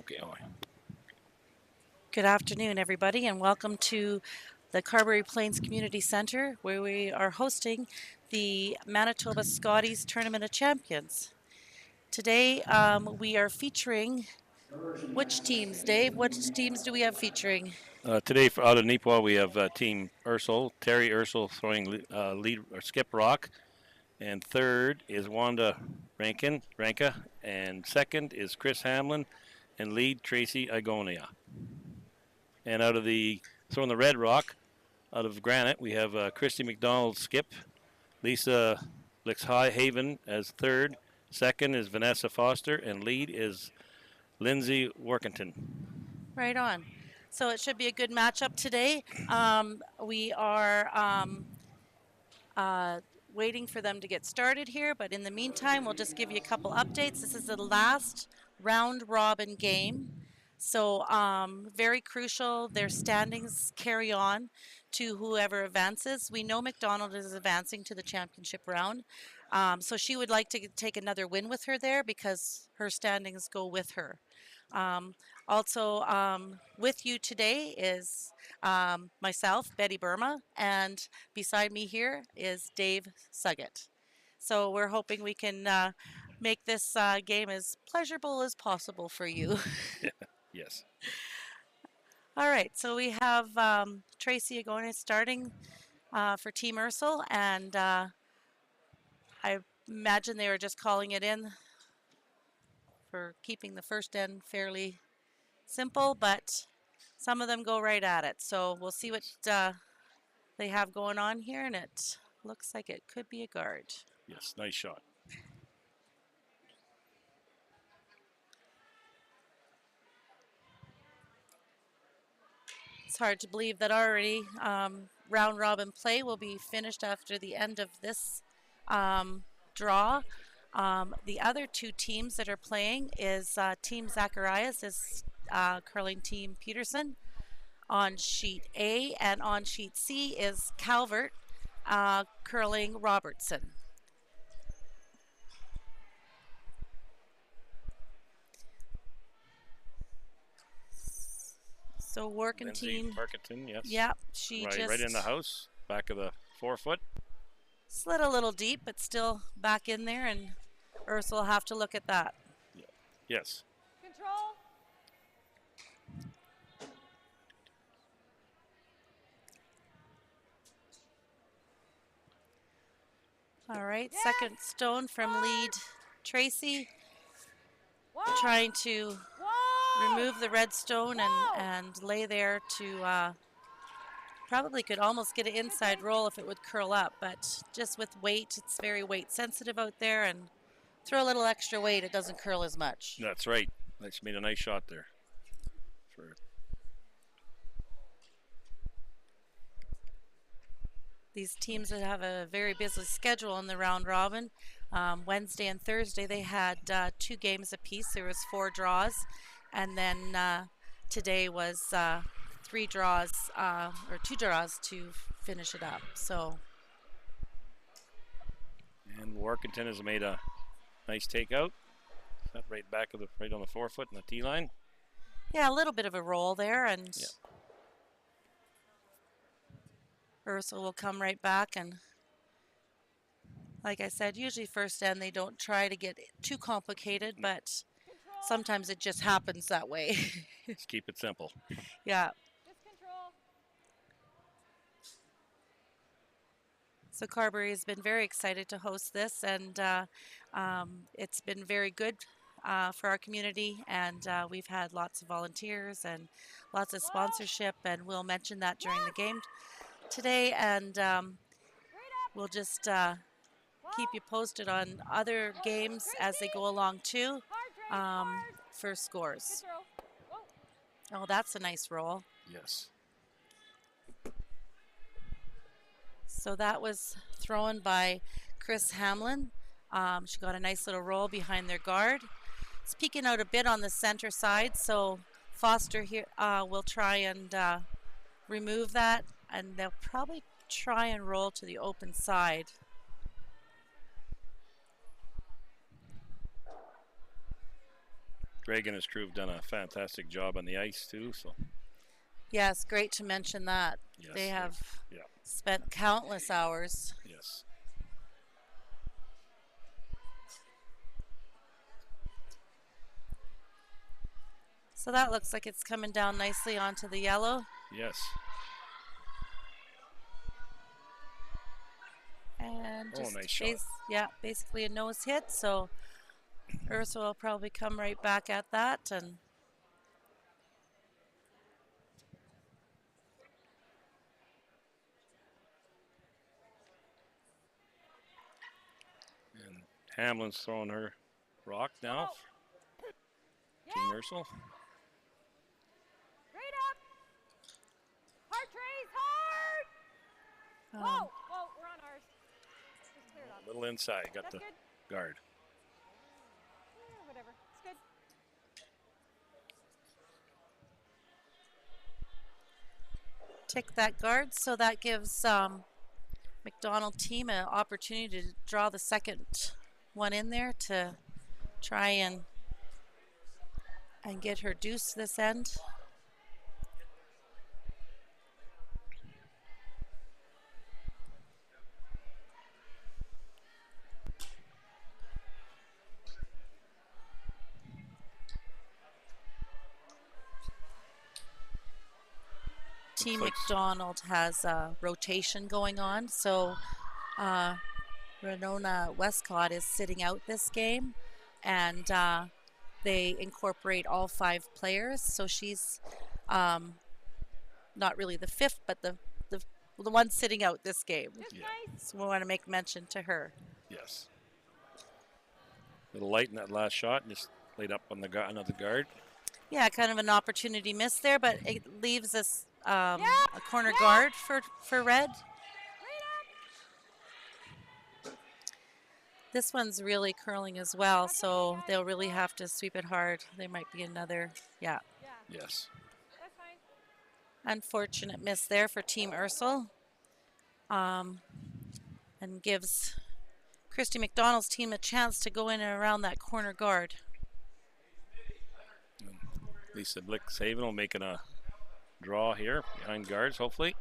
Okay. Oh, Good afternoon, everybody, and welcome to the Carberry Plains Community Centre, where we are hosting the Manitoba Scotties Tournament of Champions. Today, we are featuring which teams, Dave? Which teams do we have featuring? today, for out of Neepawa, we have Team Ursel. Terry Ursel throwing lead or skip rock, and third is Wanda Ranka, and second is Chris Hamlin, and lead Tracy Igonia. And out of the throwing the red rock, out of granite, we have Christy Mcdonald skip, Lisa Blixhaven as third, second is Vanessa Foster, and lead is Lindsay Workington. Right on. So it should be a good matchup today. We are waiting for them to get started here, but in the meantime, we'll just give you a couple updates. This is the last round robin game. So very crucial. Their standings carry on to whoever advances. We know McDonald is advancing to the championship round. So she would like to take another win with her there because her standings go with her. Also, with you today is myself, Betty Burma, and beside me here is Dave Suggett. So we're hoping we can make this game as pleasurable as possible for you. Yes. All right, so we have Tracy Agone starting for Team Ursel, and I imagine they were just calling it in for keeping the first end fairly simple, but some of them go right at it. So we'll see what they have going on here, and it looks like it could be a guard. Yes, nice shot. It's hard to believe that already round robin play will be finished after the end of this draw. The other two teams that are playing is Team Zacharias is curling Team Peterson on sheet A, and on sheet C is Calvert curling Robertson. So working team. Parkinson, yes. Yeah, she right in the house, back of the 4-foot. Slid a little deep, but still back in there, and Ursel will have to look at that. Yeah. Yes. Control. All right, yes. Second stone from lead Tracy. Trying to remove the red stone and lay there to probably could almost get an inside roll if it would curl up, but just with weight, it's very weight sensitive out there, and throw a little extra weight, it doesn't curl as much. That's right. That's made a nice shot there. These teams that have a very busy schedule in the round robin. Wednesday and Thursday they had 2 games apiece. There was 4 draws, and then today was 3 draws or 2 draws to finish it up. So. And Workington has made a nice takeout. That right back of right on the 4-foot in the tee line. Yeah, a little bit of a roll there, and. Yeah. Ursel will come right back, and like I said, usually first end they don't try to get too complicated, but sometimes it just happens that way. Just keep it simple. Yeah. So Carberry has been very excited to host this, and it's been very good for our community, and we've had lots of volunteers and lots of sponsorship, and we'll mention that during the game today, and we'll just keep you posted on other games as they go along too for scores. Oh, that's a nice roll. Yes. So that was thrown by Chris Hamlin. She got a nice little roll behind their guard. It's peeking out a bit on the center side, so Foster here will try and remove that, and they'll probably try and roll to the open side. Greg and his crew have done a fantastic job on the ice too. So Yes, great to mention that. yes, They have yeah, spent countless hours. yes. So that looks like it's coming down nicely onto the yellow. Yes. And just nice shot. basically a nose hit. So Ursel will probably come right back at that. And And Hamlin's throwing her rock now. Team Ursel. Straight up. Hard trays, hard. Whoa, whoa, we're on ours. Just clear it up. A little inside, got That's the good. guard. Yeah, whatever. It's good. take that guard. So that gives McDonald team an opportunity to draw the second one in there to try and get her deuce this end. Team McDonald has a rotation going on, so Renona Westcott is sitting out this game, and they incorporate all 5 players, so she's not really the 5th, but the one sitting out this game. Yeah. So we want to make mention to her. Yes. A little light in that last shot, just laid up on the another guard. Yeah, kind of an opportunity miss there, but it leaves us a corner guard for red. This one's really curling as well, so they'll really have to sweep it hard. There might be another, Yes. That's fine. unfortunate miss there for Team Ursel. And gives Christy Mcdonald's team a chance to go in and around that corner guard. Lisa Blixhaven will making a draw here behind guards, hopefully.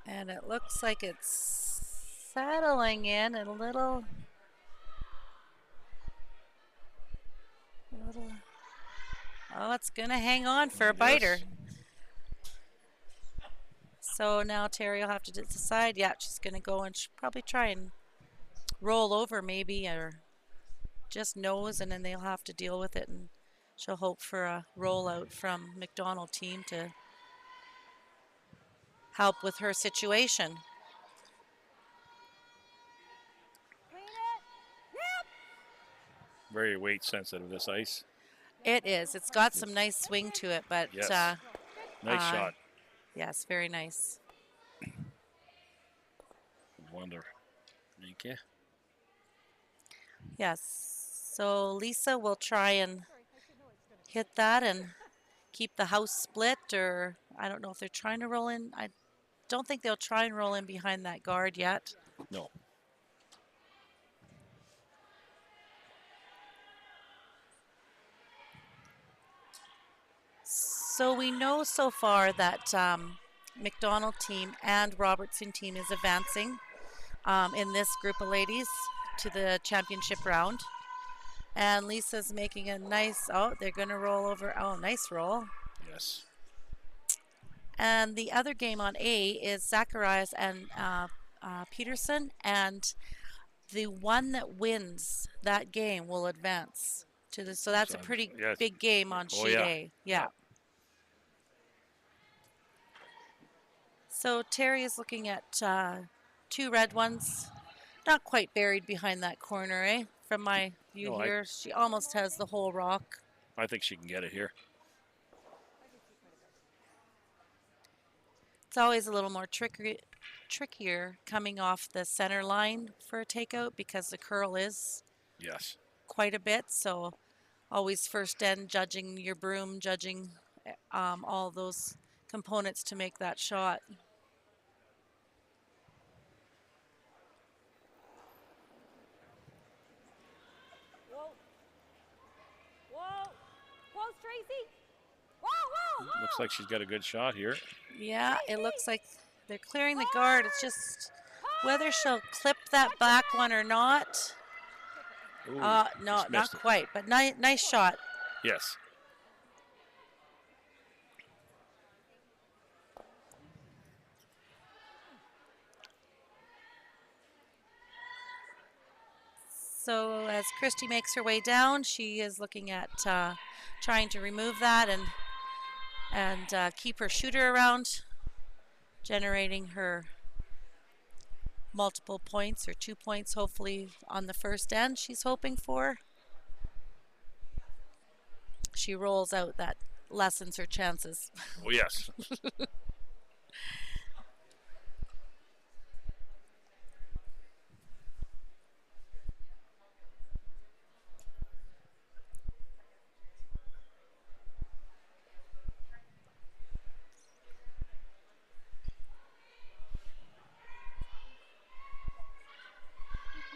And it looks like it's settling in a little. Oh, it's going to hang on for a biter. So now Terry will have to decide. Yeah, she's going to go and she'll probably try and roll over maybe, or just nose, and then they'll have to deal with it. And she'll hope for a rollout from McDonald team to help with her situation. Clean it. Yep. Very weight sensitive, this ice. It is. It's got some nice swing to it, but Yes. Nice shot. yes, very nice. Wonder. Okay. Yes. So Lisa will try and hit that and keep the house split, or I don't know if they're trying to roll in. I don't think they'll try and roll in behind that guard yet. No. So we know so far that McDonald team and Robertson team is advancing in this group of ladies to the championship round. And Lisa's making a nice, they're going to roll over. Oh, nice roll. Yes. And the other game on A is Zacharias and Peterson. And the one that wins that game will advance to the, so that's a pretty big game on sheet A. Yeah. So Terry is looking at 2 red ones, not quite buried behind that corner, eh? From my view here, she almost has the whole rock. I think she can get it here. It's always a little more trickier coming off the center line for a takeout because the curl is Yes. quite a bit. So always first end judging your broom, judging all those components to make that shot. Whoa. Whoa. Close, Tracy. Whoa, whoa, whoa. Looks like she's got a good shot here. Yeah, it looks like they're clearing the guard. It's just whether she'll clip that back one or not. Ooh, No, just not missed it. quite, but nice shot. Yes. So as Christy makes her way down, she is looking at trying to remove that and keep her shooter around, generating her multiple points or 2 points hopefully on the first end she's hoping for. She rolls out, that lessens her chances. Oh, yes.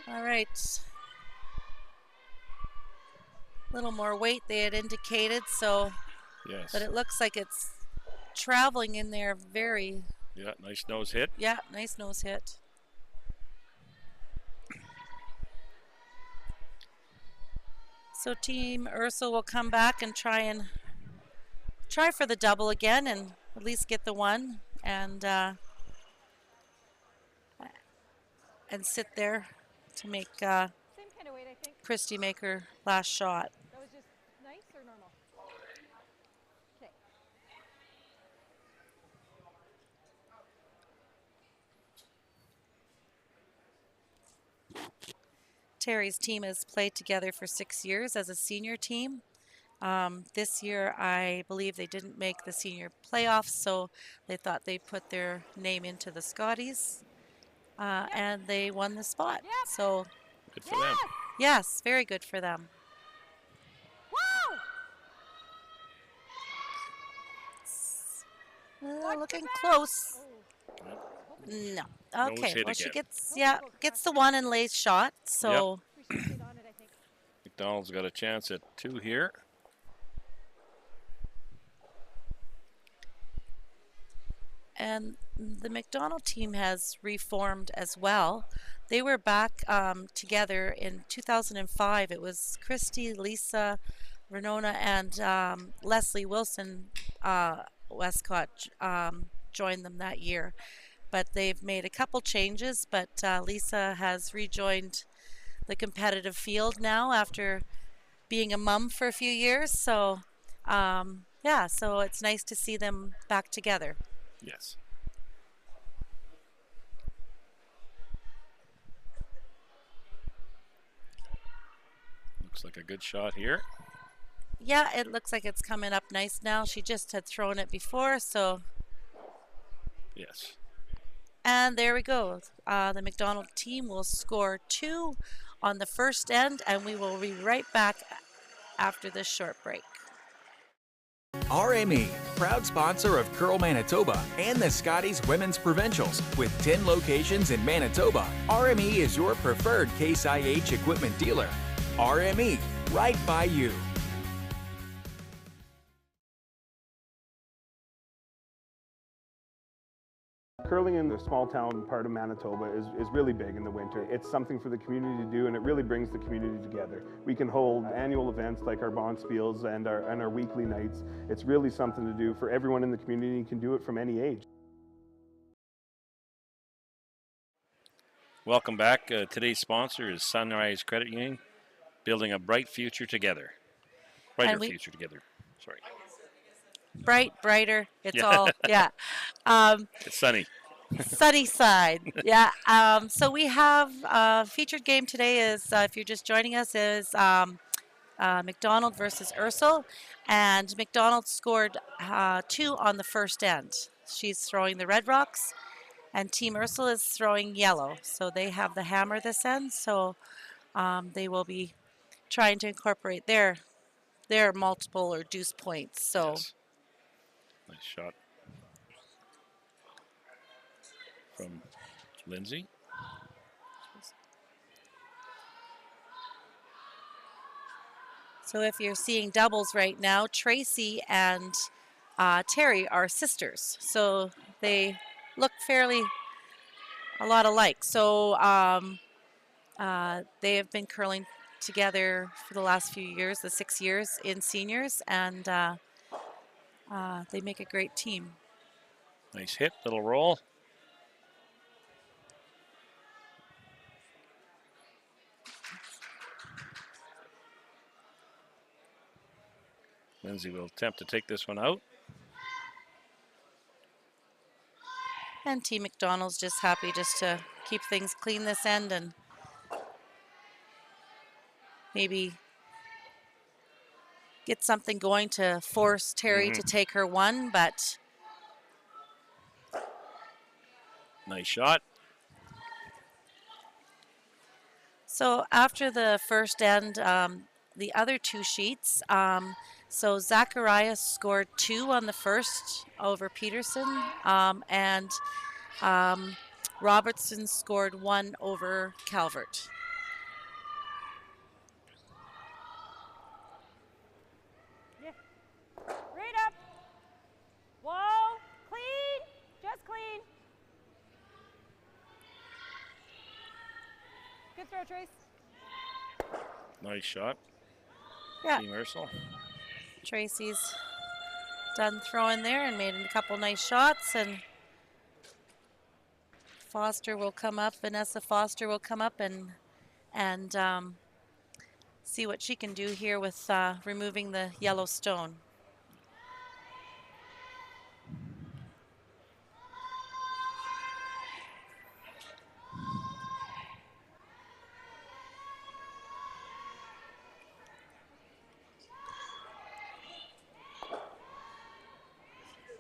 All right. A little more weight they had indicated, so Yes. but it looks like it's traveling in there very, Yeah, nice nose hit. yeah, nice nose hit. So Team Ursel will come back and try for the double again and at least get the one and sit there to make Same kind of weight, I think. Christy make her last shot. That was just nice or normal? Okay. Terry's team has played together for 6 years as a senior team. This year, I believe they didn't make the senior playoffs, so they thought they'd put their name into the Scotties, and they won the spot. Yep. So, Good for them. yes, very good for them. Whoa! Looking close. Oh. No. Nose Okay. hit Well, she again. gets the one and lays shot. So, We should get on it, I think. McDonald's got a chance at 2 here. and the McDonald team has reformed as well. They were back together in 2005. It was Christy, Lisa, Renona, and Leslie Wilson Westcott joined them that year. But they've made a couple changes, but Lisa has rejoined the competitive field now after being a mom for a few years. So, yeah, so it's nice to see them back together. Yes. Looks like a good shot here. Yeah, it looks like it's coming up nice now. She just had thrown it before, so. Yes. And there we go. The McDonald team will score 2 on the first end, and we will be right back after this short break. RME, proud sponsor of Curl Manitoba and the Scotties Women's Provincials. With 10 locations in Manitoba, RME is your preferred Case IH equipment dealer. RME, right by you. Curling in the small town part of Manitoba is really big in the winter. It's something for the community to do, and it really brings the community together. We can hold annual events like our Bonspiels and our weekly nights. It's really something to do for everyone in the community and can do it from any age. Welcome back. Today's sponsor is Sunrise Credit Union, building a bright future together. Brighter future together. Sorry. Brighter. It's Yeah. all, yeah. It's sunny. Sunny side. Yeah. So we have featured game today is, if you're just joining us, is McDonald versus Ursel. And McDonald scored 2 on the first end. She's throwing the Red Rocks. And Team Ursel is throwing yellow. So they have the hammer this end. So they will be trying to incorporate their multiple or deuce points. So Yes. Nice shot from Lindsay. So if you're seeing doubles right now, Tracy and Terry are sisters. So they look fairly a lot alike. So they have been curling together for the last few years, the 6 years in seniors, and they make a great team. Nice hit, little roll. Lindsay will attempt to take this one out. And Team McDonald's just happy just to keep things clean this end and maybe get something going to force Terry to take her one, but Nice shot. so after the first end, the other two sheets, so Zacharias scored 2 on the first over Peterson, and Robertson scored 1 over Calvert. Yeah. Right up. Whoa. Clean. Just clean. Good throw, Trace. Nice shot. Yeah, Team Ursel. Tracy's done throwing there and made a couple nice shots, and Foster will come up, Vanessa Foster will come up and see what she can do here with removing the yellow stone.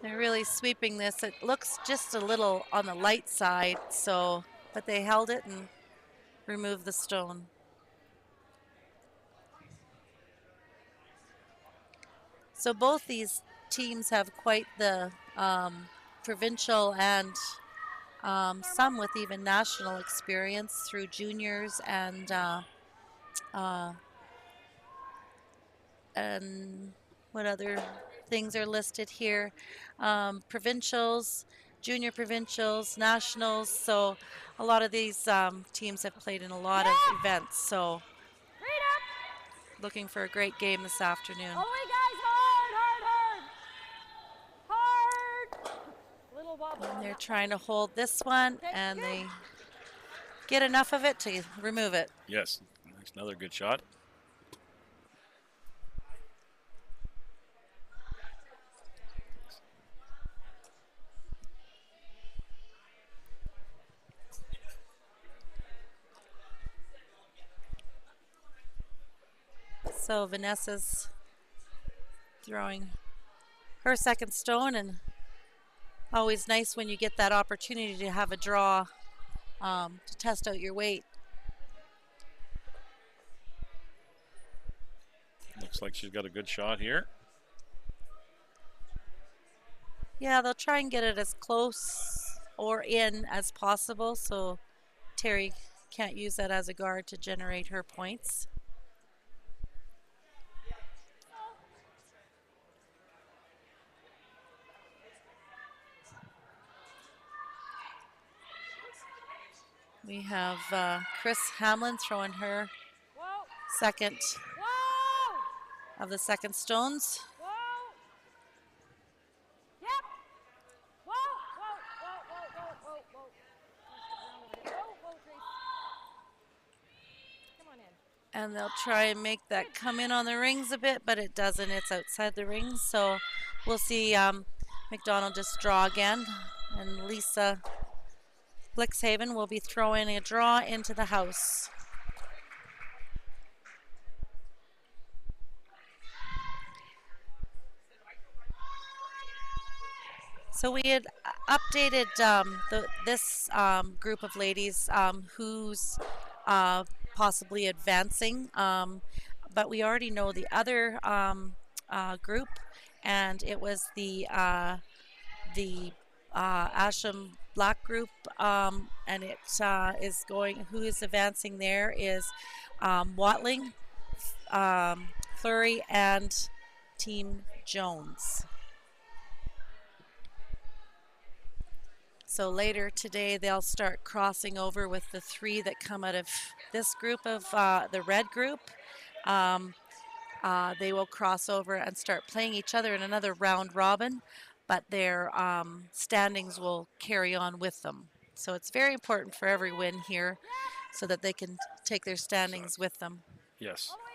They're really sweeping this. It looks just a little on the light side, so, but they held it and removed the stone. So both these teams have quite the provincial and some with even national experience through juniors and what other things are listed here? Provincials, junior provincials, nationals. So a lot of these teams have played in a lot of events. So Right up. looking for a great game this afternoon. All the way, guys. Hard, hard, hard. Hard. Little wobble. And on they're that trying to hold this one, and they get enough of it to remove it. Yes, that's another good shot. So Vanessa's throwing her second stone, and always nice when you get that opportunity to have a draw to test out your weight. Looks like she's got a good shot here. Yeah, they'll try and get it as close or in as possible, so Terry can't use that as a guard to generate her points. We have Chris Hamlin throwing her Whoa. second Whoa. of the second stones. Whoa. Yep. Whoa. Whoa. Whoa. Whoa. Whoa. Whoa. Whoa. Whoa. Whoa, Trace. Come on in. And they'll try and make that come in on the rings a bit, but it doesn't. It's outside the rings. So we'll see McDonald just draw again. And Lisa Blixhaven will be throwing a draw into the house. So we had updated this group of ladies who's possibly advancing, but we already know the other group, and it was the Asham Black group, and it is going. Who is advancing there is Watling, Fleury, and Team Jones. So later today, they'll start crossing over with the 3 that come out of this group of the red group. They will cross over and start playing each other in another round robin, but their standings will carry on with them. So it's very important for every win here so that they can take their standings with them. Yes. All the way,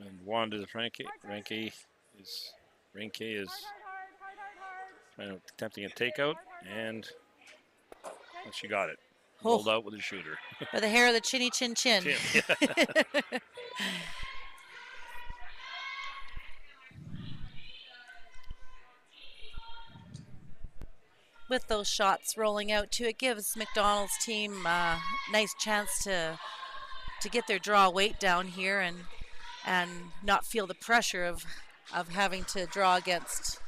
guys. And Wanda Ranke is Hard, hard, hard, hard, hard. attempting a takeout, and she got it. Oh. Rolled out with a shooter. By the hair of the chinny chin chin. With those shots rolling out too, it gives McDonald's team a nice chance to get their draw weight down here and not feel the pressure of having to draw against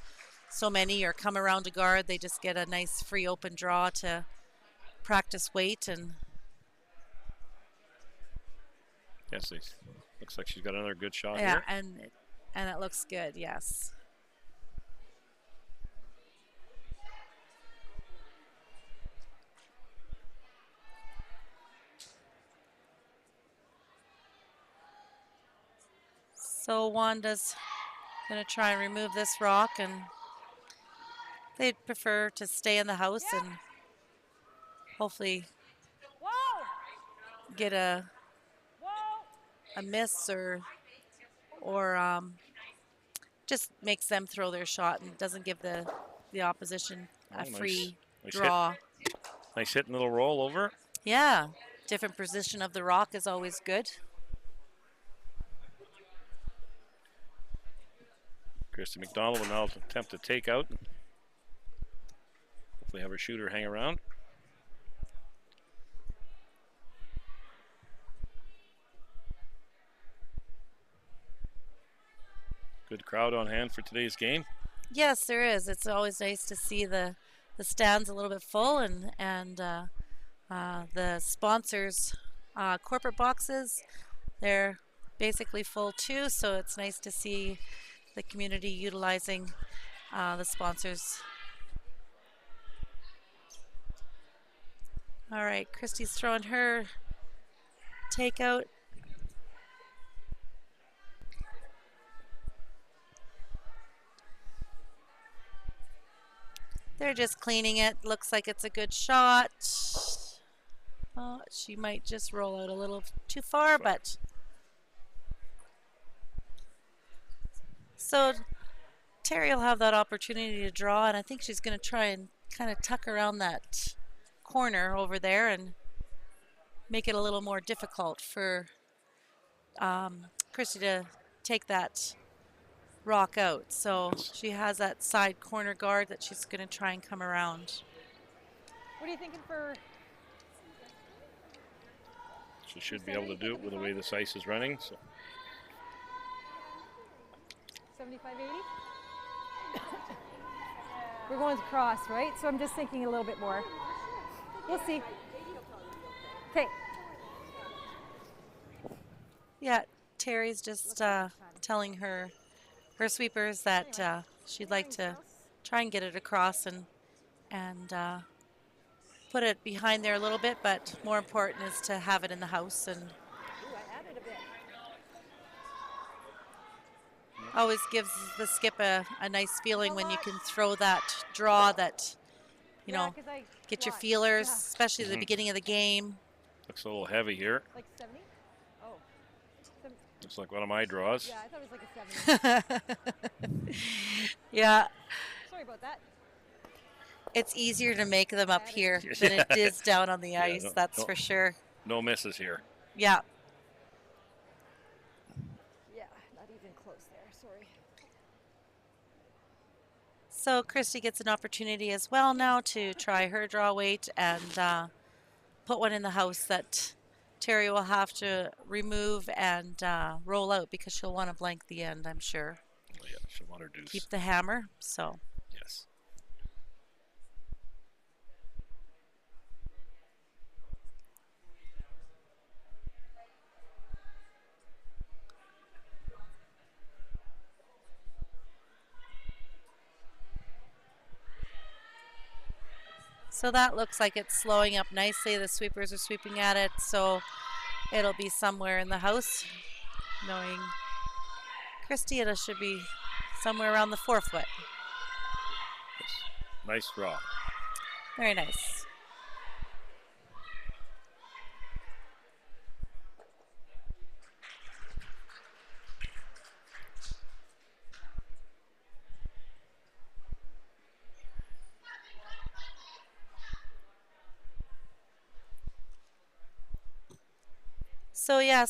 so many or come around a guard. They just get a nice free open draw to practice weight. And yes, looks like she's got another good shot yeah, here. and it looks good, yes. So Wanda's going to try and remove this rock, and they'd prefer to stay in the house and hopefully get a miss or just makes them throw their shot and doesn't give the opposition a free draw. Nice hit and little roll over. Yeah, different position of the rock is always good. Christy Mcdonald will now attempt to take out. Hopefully have her shooter hang around. Good crowd on hand for today's game. Yes, there is. It's always nice to see the stands a little bit full and the sponsors' corporate boxes, they're basically full too, so it's nice to see the community utilizing the sponsors. All right, Christy's throwing her takeout. They're just cleaning it. Looks like it's a good shot. Oh, she might just roll out a little too far, but so Terry will have that opportunity to draw, and I think she's going to try and kind of tuck around that corner over there and make it a little more difficult for Christy to take that rock out. So she has that side corner guard that she's going to try and come around. What are you thinking for? She should be able to do it with the way this ice is running. So 75, 80? We're going to cross, right? So I'm just thinking a little bit more. We'll see. Okay. Yeah, Terry's just telling her sweepers that she'd like to try and get it across and put it behind there a little bit, but more important is to have it in the house. And always gives the skip a nice feeling when you can throw that draw that, you know, get your feelers, especially at the beginning of the game. looks a little heavy here. Like 70? Oh. Looks like one of my draws. Yeah, I thought it was like a 70. Yeah. Sorry about that. It's easier to make them up here than it is down on the ice, that's for sure. No misses here. Yeah. Yeah, not even close there. Sorry. So Christy gets an opportunity as well now to try her draw weight and put one in the house that Terry will have to remove and roll out because she'll want to blank the end, I'm sure. Oh, yeah, she'll want her deuce. Keep the hammer, so. Yes. So that looks like it's slowing up nicely. The sweepers are sweeping at it, so it'll be somewhere in the house. Knowing Christy, it should be somewhere around the 4 foot. Yes. Nice draw. Very nice. So yeah,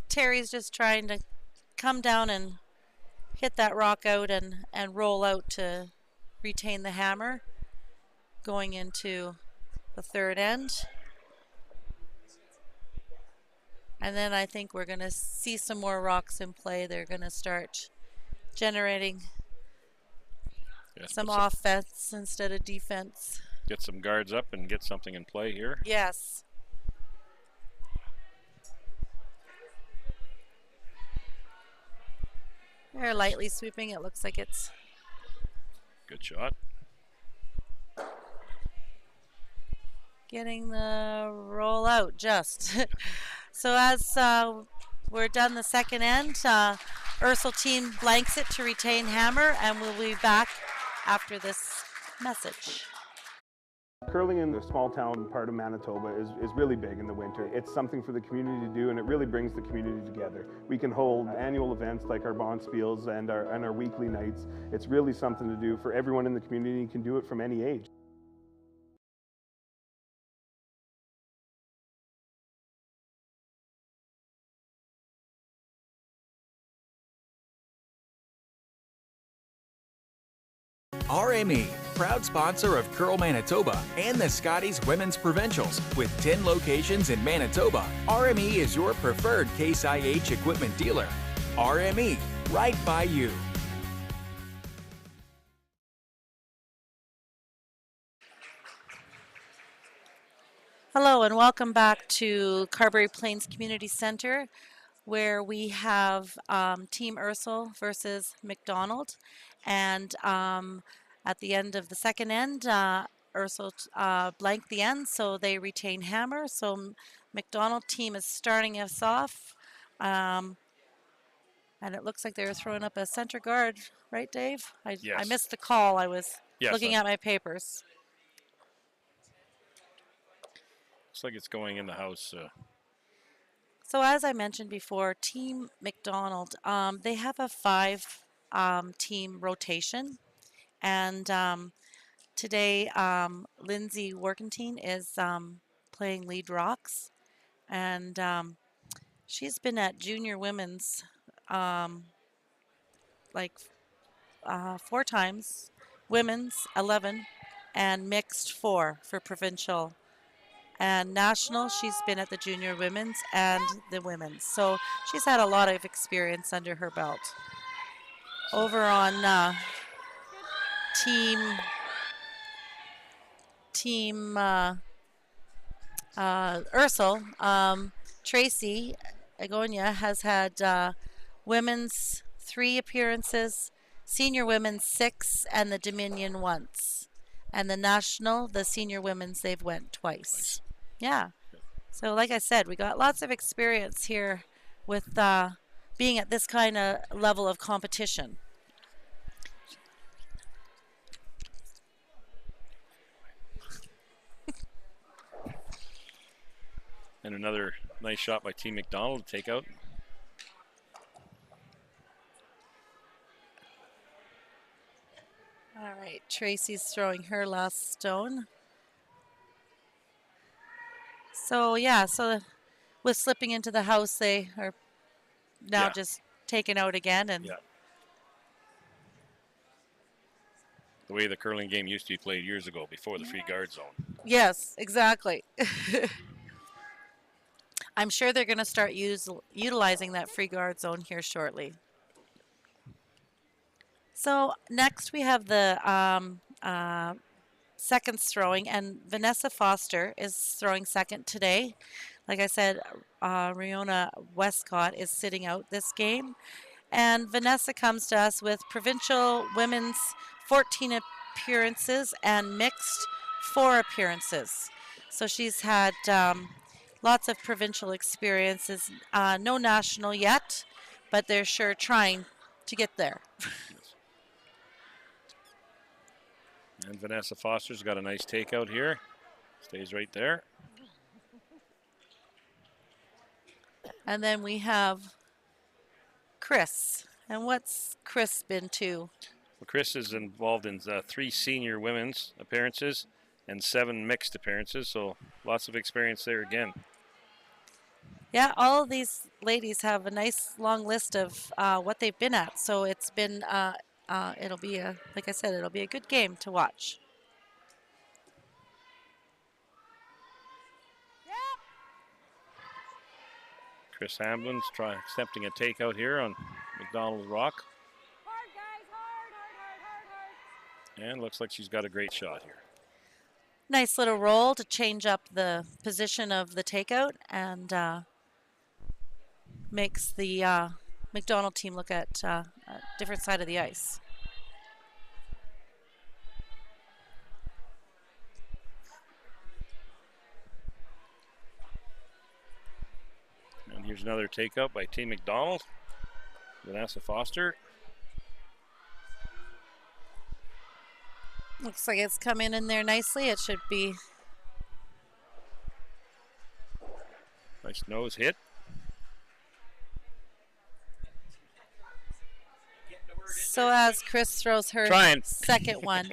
Terry's just trying to come down and hit that rock out and roll out to retain the hammer going into the third end. And then I think we're going to see some more rocks in play. They're going to start generating some offense instead of defense. Get some guards up and get something in play here. Yes. They're lightly sweeping. It looks like it's good shot. Getting the roll out just. So as we're done the second end, Ursel team blanks it to retain hammer, and we'll be back after this message. Curling in the small town part of Manitoba is really big in the winter. It's something for the community to do, and it really brings the community together. We can hold annual events like our bonspiels and our weekly nights. It's really something to do for everyone in the community. You can do it from any age. RME, proud sponsor of Curl Manitoba and the Scotties Women's Provincials. With 10 locations in Manitoba, RME is your preferred Case IH equipment dealer. RME, right by you. Hello and welcome back to Carberry Plains Community Center, where we have Team Ursel versus Mcdonald. And at the end of the second end, Ursel blanked the end, so they retain hammer. So McDonald team is starting us off. And it looks like they were throwing up a center guard, right, Dave? Yes. I missed the call. I was looking at my papers. Looks like it's going in the house. So as I mentioned before, Team McDonald, they have a 5-team rotation. And today, Lindsay Workentine is playing lead rocks. And she's been at junior women's 4 times, women's 11, and mixed 4 for provincial. And national, she's been at the junior women's and the women's. So she's had a lot of experience under her belt. Over on Team Ursel, Tracy Agonia has had women's 3 appearances, senior women's 6, and the Dominion once. And the national, the senior women's, they've went twice. Yeah. So like I said, we got lots of experience here with being at this kind of level of competition. And another nice shot by Team McDonald to take out. All right, Tracy's throwing her last stone. So yeah, so with slipping into the house, they are now just taken out again. And The way the curling game used to be played years ago before the free guard zone. Yes, exactly. I'm sure they're going to start utilizing that free guard zone here shortly. So next we have the seconds throwing, and Vanessa Foster is throwing second today. Like I said, Riona Westcott is sitting out this game. And Vanessa comes to us with provincial women's 14 appearances and mixed 4 appearances. So she's had lots of provincial experiences. No national yet, but they're sure trying to get there. And Vanessa Foster's got a nice takeout here. Stays right there. And then we have Chris. And what's Chris been to? Well, Chris is involved in 3 senior women's appearances and 7 mixed appearances, so lots of experience there again. Yeah, all of these ladies have a nice long list of what they've been at. So it's been, it'll be like I said, it'll be a good game to watch. Chris Hamblin's attempting a takeout here on McDonald Rock. Hard, guys, hard. And looks like she's got a great shot here. Nice little roll to change up the position of the takeout and makes the McDonald team look at a different side of the ice. And here's another takeout by T. McDonald. Vanessa Foster. Looks like it's coming in there nicely. It should be. Nice nose hit. So as Chris throws her second one,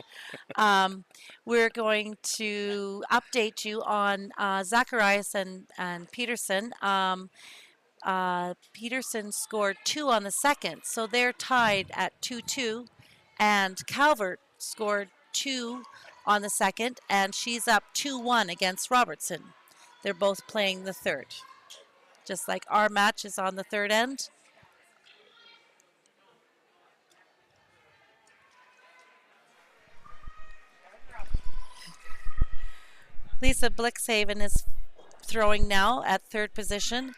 we're going to update you on Zacharias and Peterson. Peterson scored 2 on the second, so they're tied at 2-2. And Calvert scored 2 on the second, and she's up 2-1 against Robertson. They're both playing the third. Just like our match is on the third end. Lisa Blixhaven is throwing now at third position.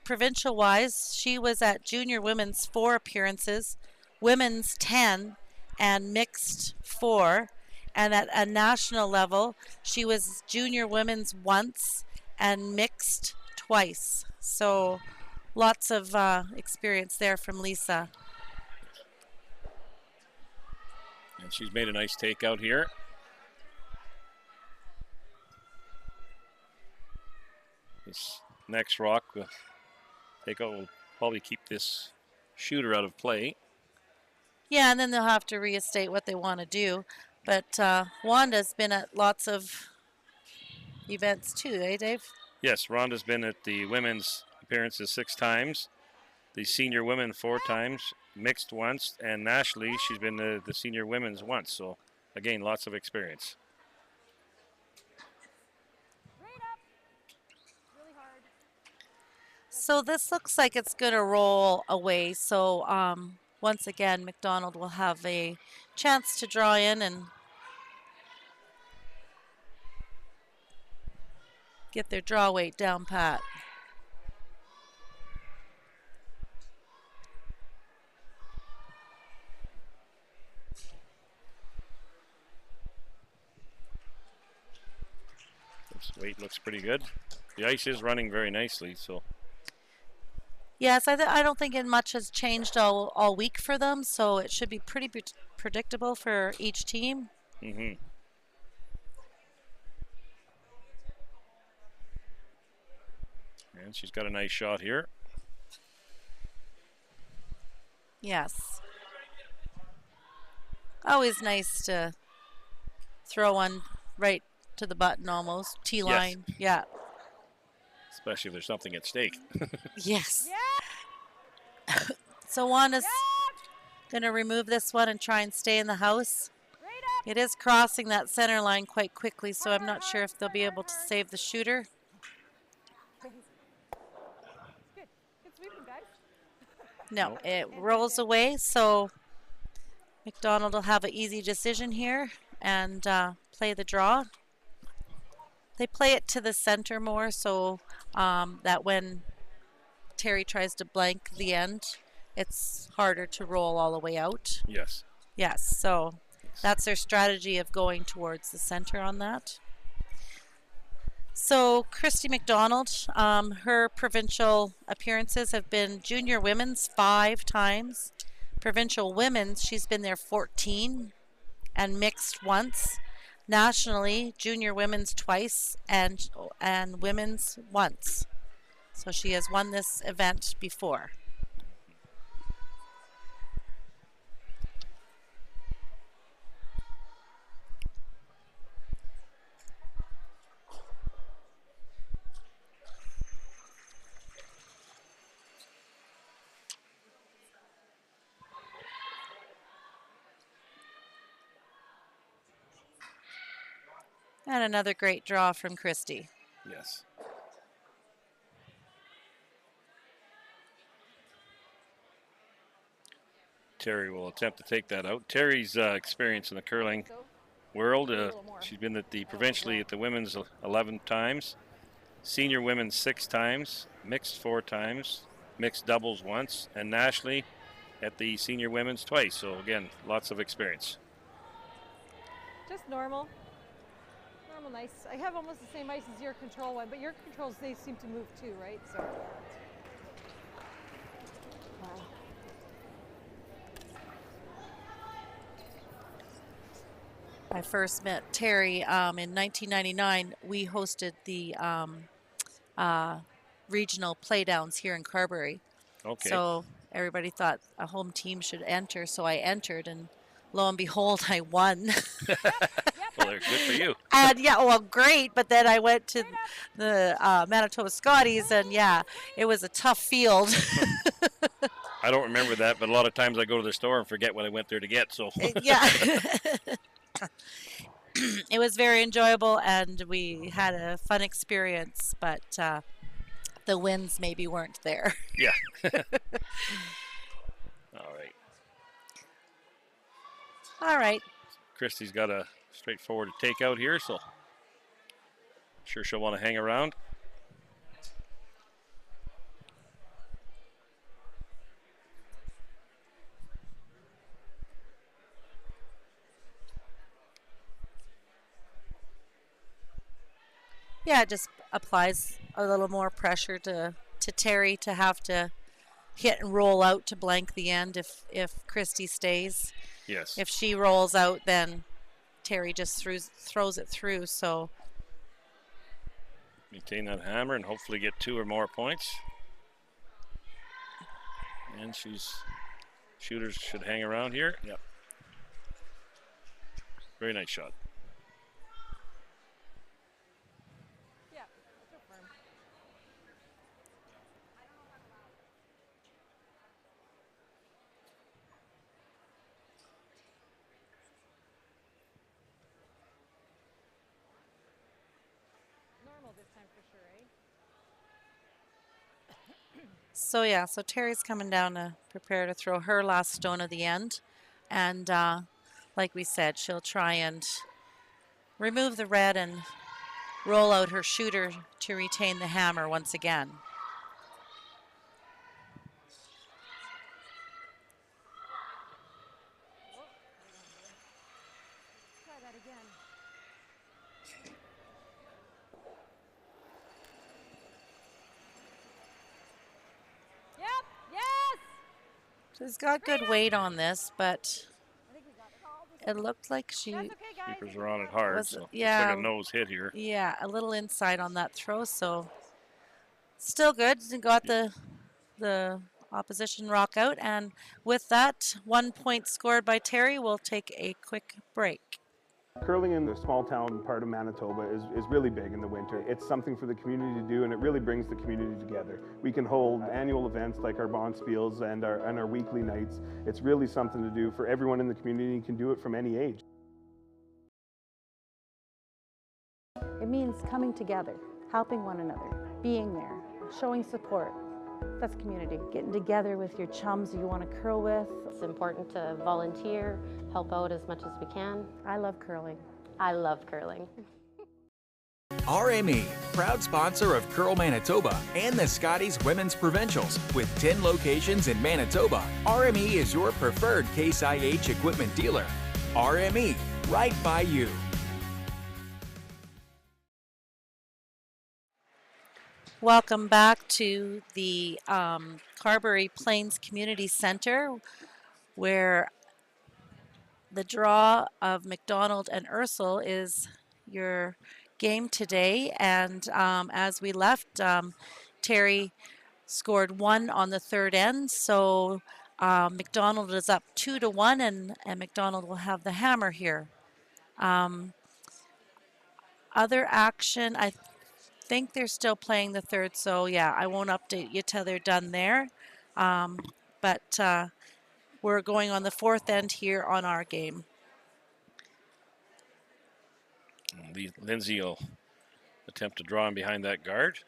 Provincial-wise, she was at junior women's 4 appearances, women's 10, and mixed 4. And at a national level, she was junior women's once and mixed twice. So lots of experience there from Lisa. And she's made a nice takeout here. This next rock takeout will probably keep this shooter out of play. Yeah, and then they'll have to reinstate what they want to do. But Wanda's been at lots of events too, eh, Dave? Yes, Rhonda's been at the women's appearances 6 times, the senior women 4 times, mixed once, and nationally she's been the senior women's once. So, again, lots of experience. So this looks like it's going to roll away. So once again, McDonald will have a chance to draw in and get their draw weight down pat. This weight looks pretty good. The ice is running very nicely, so. Yes, I don't think much has changed all week for them, so it should be pretty predictable for each team. Mm-hmm. And she's got a nice shot here. Yes. Always nice to throw one right to the button almost. T-line. Yes. Yeah. Especially if there's something at stake. Yes. So Wanda's Gonna remove this one and try and stay in the house. It is crossing that center line quite quickly, so I'm not sure if they'll be able to save the shooter. Good. Good sweeping, guys. No, it rolls away, so McDonald will have an easy decision here and play the draw. They play it to the center more so that when Terry tries to blank the end, it's harder to roll all the way out. Yes. Yes, so that's their strategy of going towards the center on that. So Christy Mcdonald, her provincial appearances have been junior women's 5 times. Provincial women's, she's been there 14 and mixed once. Nationally, junior women's twice and women's once. So she has won this event before. And another great draw from Christy. Yes. Terry will attempt to take that out. Terry's experience in the curling world, she's been at the provincially at the women's 11 times, senior women's 6 times, mixed 4 times, mixed doubles once, and nationally at the senior women's twice. So again, lots of experience. Just normal. Normal, nice. I have almost the same ice as your control one, but your controls, they seem to move too, right? So. Wow. I first met Terry in 1999. We hosted the regional playdowns here in Carberry. Okay. So everybody thought a home team should enter, so I entered, and lo and behold, I won. Well, they're good for you. And yeah, well, great. But then I went to the Manitoba Scotties, and yeah, it was a tough field. I don't remember that, but a lot of times I go to the store and forget what I went there to get. So Yeah. It was very enjoyable, and we had a fun experience, but the wins maybe weren't there. Yeah. All right. All right. Christy's got a straightforward take out here, so sure she'll want to hang around. Yeah, it just applies a little more pressure to Terry to have to hit and roll out to blank the end if Christy stays. Yes. If she rolls out, then Terry just throws it through. So Maintain that hammer and hopefully get 2 or more points. And shooters should hang around here. Yep. Very nice shot. Yeah, so firm. Normal this time for sure, eh? So yeah, so Terry's coming down to prepare to throw her last stone of the end. And like we said, she'll try and remove the red and roll out her shooter to retain the hammer once again. Try that again. Yep, yes! She's got good weight on this, but I think we got it all. it looked like she, That's okay, guys. Keepers are on it hard, Was- so yeah. it's like a nose hit here. yeah, a little inside on that throw, so still good. Got the opposition rock out, and with that, 1 point scored by Terry. We'll take a quick break. Curling in the small town part of Manitoba is really big in the winter. It's something for the community to do, and it really brings the community together. We can hold annual events like our bonspiels and our weekly nights. It's really something to do for everyone in the community. You can do it from any age. It means coming together, helping one another, being there, showing support. That's community. Getting together with your chums you want to curl with. It's important to volunteer, help out as much as we can. I love curling. I love curling. RME, proud sponsor of Curl Manitoba and the Scotties Women's Provincials. With 10 locations in Manitoba, RME is your preferred Case IH equipment dealer. RME, right by you. Welcome back to the Carberry Plains Community Center, where the draw of Mcdonald and Ursel is your game today. And as we left, Terry scored 1 on the third end, so Mcdonald is up 2-1, and Mcdonald will have the hammer here. Other action, I think they're still playing the third, so yeah, I won't update you till they're done there. But we're going on the fourth end here on our game. Lindsay will attempt to draw him behind that guard.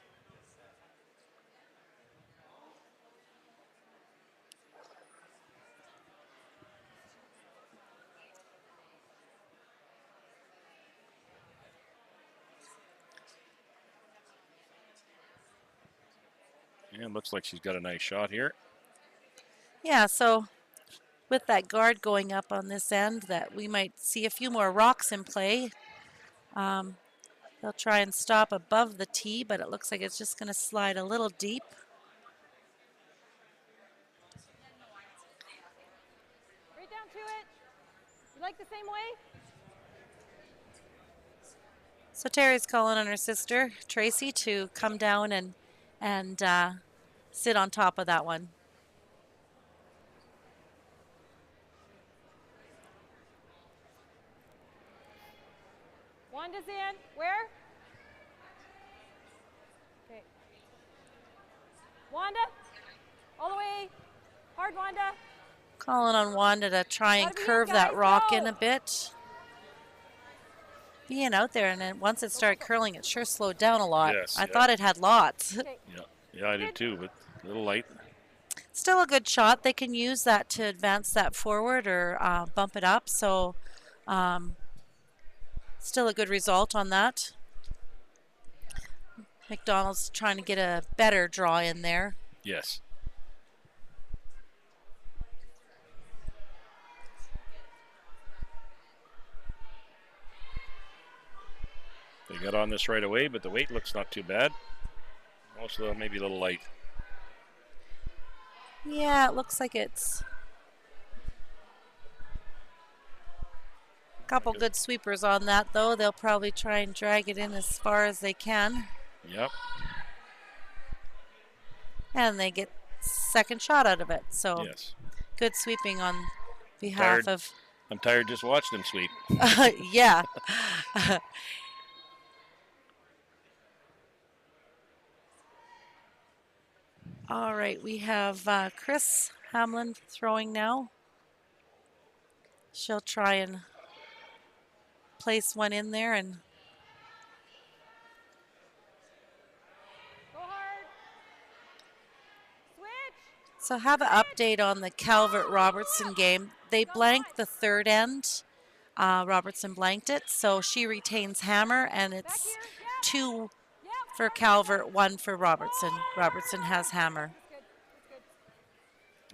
And looks like she's got a nice shot here. Yeah, so with that guard going up on this end, that we might see a few more rocks in play. They'll try and stop above the tee, but it looks like it's just going to slide a little deep. Right down to it. You like the same way? So Terry's calling on her sister, Tracy, to come down and sit on top of that one. Wanda's in. Where? Okay. Wanda, all the way. Hard, Wanda. Calling on Wanda to try and Gotta be in, curve that guys, rock go. in a bit. Being out there, and then once it started curling, it sure slowed down a lot. Yes, I yeah. thought it had lots. Okay. Yeah, I did too, but a little light. Still a good shot. They can use that to advance that forward or bump it up. So still a good result on that. McDonald's trying to get a better draw in there. Yes. They got on this right away, but the weight looks not too bad. Also, maybe a little light. Yeah, it looks like it's a couple good sweepers on that, though. They'll probably try and drag it in as far as they can. Yep. And they get second shot out of it. So Yes. good sweeping on behalf Tired. of, I'm tired just watching them sweep. yeah. All right, we have Chris Hamlin throwing now. She'll try and place one in there and Go hard. Switch. so have an update on the Calvert Robertson game. They blanked the third end. Robertson blanked it, so she retains hammer, and it's 2 for Calvert, 1 for Robertson. Robertson has hammer.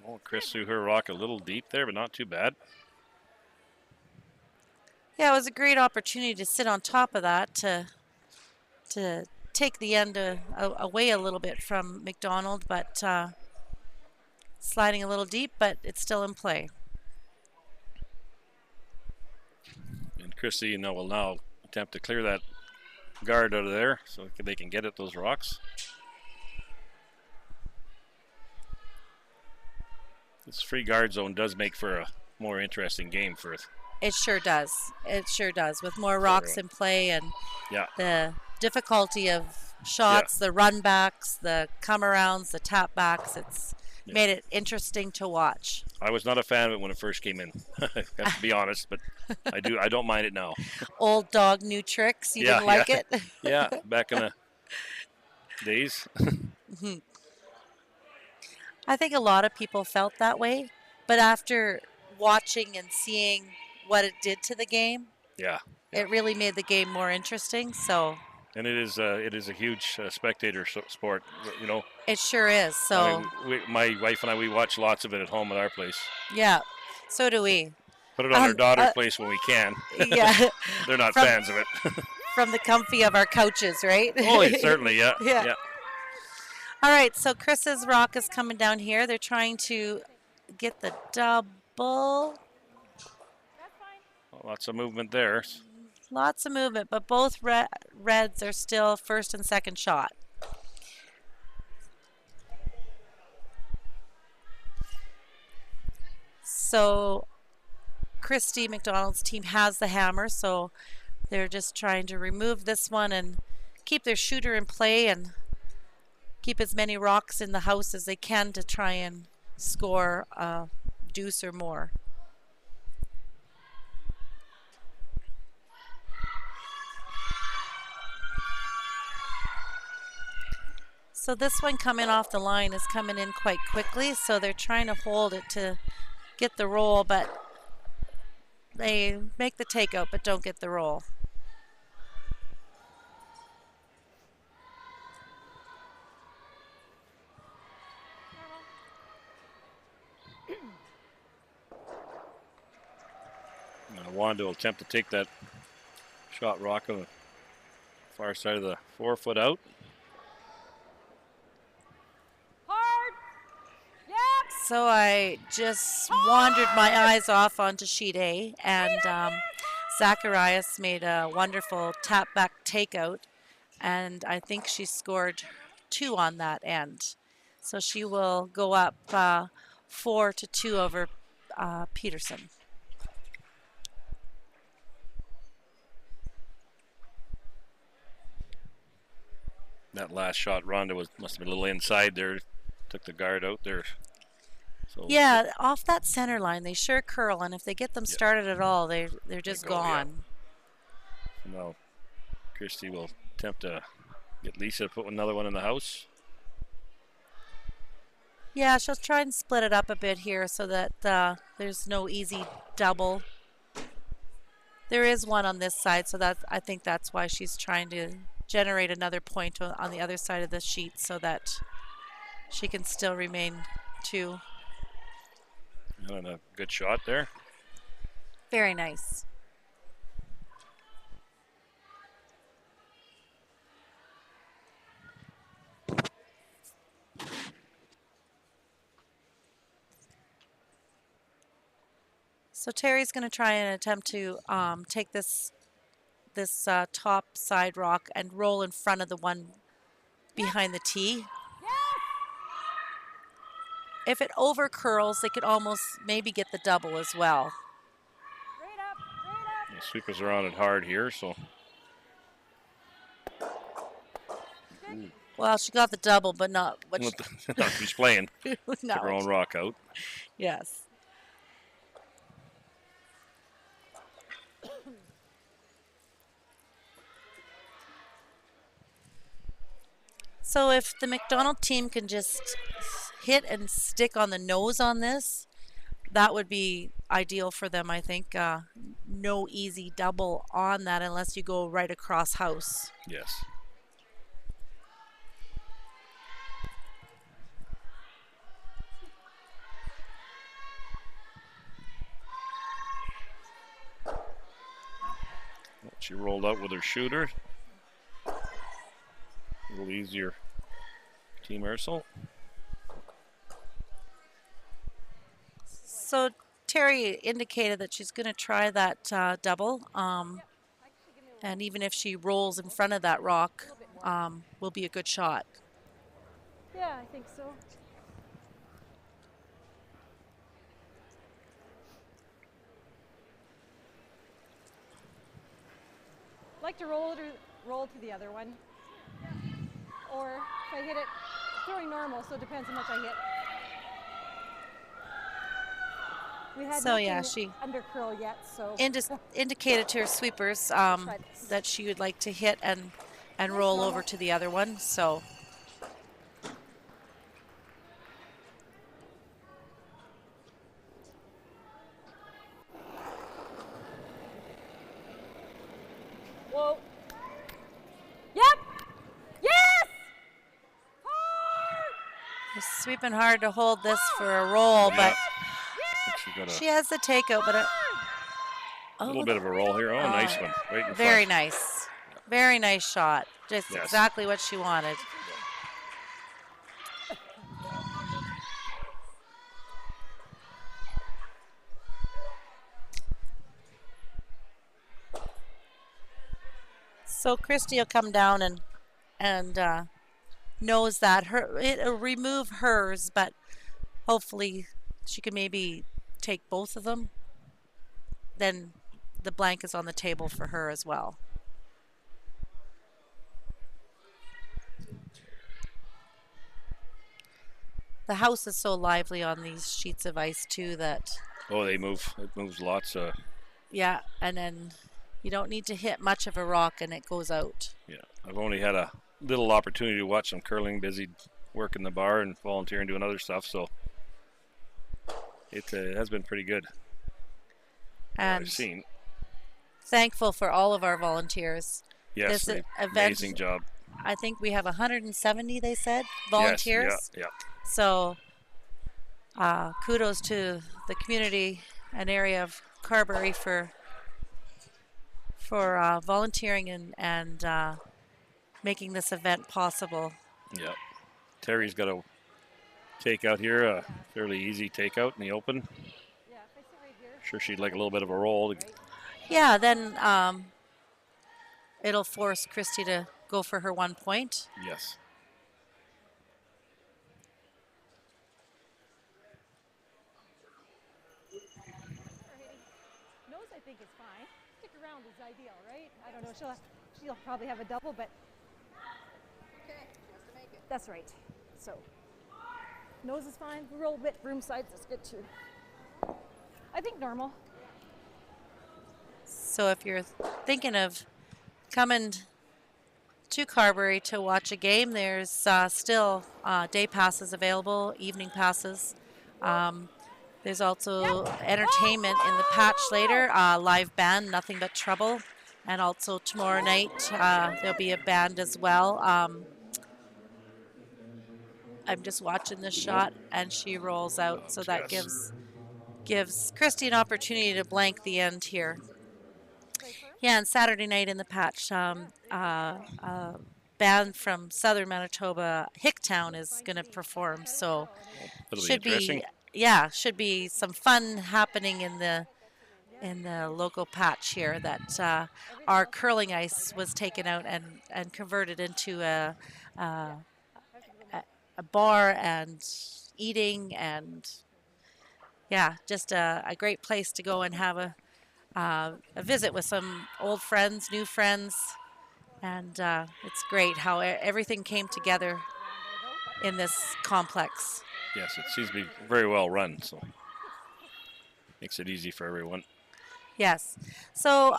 Oh, Chris threw her rock a little deep there, but not too bad. Yeah, it was a great opportunity to sit on top of that to take the end away a little bit from McDonald, but sliding a little deep, but it's still in play. And Christy will now attempt to clear that guard out of there so they can get at those rocks. This free guard zone does make for a more interesting game for It sure does. It sure does. With more rocks in play and Yeah. the difficulty of shots, the run backs, the come arounds, the tap backs, it's made it interesting to watch. I was not a fan of it when it first came in. I have to be honest, but I don't mind it now. Old dog, new tricks. You didn't like it? Yeah, back in the days. I think a lot of people felt that way, but after watching and seeing what it did to the game, it really made the game more interesting. So, and it is a huge spectator sport, you know. It sure is. So, I mean, my wife and I, we watch lots of it at home at our place. Yeah, so do we. Put it on our daughter's place when we can. Yeah. They're not fans of it. From the comfy of our couches, right? Oh, certainly, yeah. All right, so Chris's rock is coming down here. They're trying to get the double. Lots of movement there. Lots of movement, but both reds are still first and second shot. So Christy Mcdonald's team has the hammer, so they're just trying to remove this one and keep their shooter in play and keep as many rocks in the house as they can to try and score a deuce or more. So this one coming off the line is coming in quite quickly, so they're trying to hold it to get the roll, but they make the takeout but don't get the roll. Wanda will attempt to take that shot rock on the far side of the 4 foot out. Hard. Yep. So I just wandered my eyes off onto sheet A, and Zacharias made a wonderful tap back takeout, and I think she scored 2 on that end. So she will go up 4-2 over Peterson. That last shot, Rhonda must have been a little inside there. Took the guard out there. So Yeah, off that center line, they sure curl, and if they get them started at all, they're just gone. Yeah. Now, Christy will attempt to get Lisa to put another one in the house. Yeah, she'll try and split it up a bit here so that there's no easy double. There is one on this side, so I think that's why she's trying to generate another point on the other side of the sheet so that she can still remain 2. And a good shot there. Very nice. So Terry's going to try and attempt to take this top side rock and roll in front of the one behind the tee. If it over curls, they could almost maybe get the double as well. The sweepers are on it hard here, so. Well, she got the double, but not what she's playing. No. Took her own rock out. Yes. So if the McDonald team can just hit and stick on the nose on this, that would be ideal for them, I think. No easy double on that unless you go right across house. Yes. She rolled out with her shooter. A little easier, Team Ursel. So Terry indicated that she's going to try that double, and even if she rolls in front of that rock, will be a good shot. Yeah, I think so. like to roll to the other one. Or if I hit it, throwing normal, so it depends how much I hit. We had So, yeah, nothing she under curl yet, so indicated to her sweepers try this. that she would like to hit and roll over to the other one. So whoa. Yep. Yes. Hard. she's sweeping hard to hold this for a roll, Yeah. but I think she got she has the takeout. But a little bit of a roll here. Oh, nice one. Right in very front. nice, very nice shot. Just Yes. exactly what she wanted. So Christy will come down and knows that it'll remove hers, but hopefully she can maybe take both of them. Then the blank is on the table for her as well. The house is so lively on these sheets of ice too that Oh, they move. It moves lots. yeah, and then you don't need to hit much of a rock and it goes out. Yeah, I've only had a little opportunity to watch some curling, busy working the bar and volunteering doing other stuff, so it has been pretty good. And I've seen. thankful for all of our volunteers. Yes, This event, amazing job. I think we have 170, they said, volunteers. Yes, yeah. So kudos to the community and area of Carberry for volunteering and making this event possible. Yeah. Terry's got a takeout here, a fairly easy takeout in the open. Yeah, if I sit right here. Sure she'd like a little bit of a roll. Yeah, then it'll force Christy to go for her 1 point. Yes. Nose, I think, is fine. Stick around is ideal, right? I don't know. She'll probably have a double, but okay, she has to make it. That's right. So nose is fine. Roll bit, room sides is good too. I think normal. So if you're thinking of coming to Carberry to watch a game, there's still day passes available, evening passes. There's also entertainment in the patch later, live band, Nothing But Trouble. And also tomorrow night, there'll be a band as well. I'm just watching this shot, and she rolls out, so that gives Christy an opportunity to blank the end here. Yeah, and Saturday night in the patch, band from southern Manitoba, Hicktown, is going to perform. So That'll be interesting. should be some fun happening in the local patch here. That our curling ice was taken out and converted into a bar and eating, and yeah, just a great place to go and have a visit with some old friends, new friends, and it's great how everything came together in this complex. Yes, it seems to be very well run, so makes it easy for everyone. Yes. So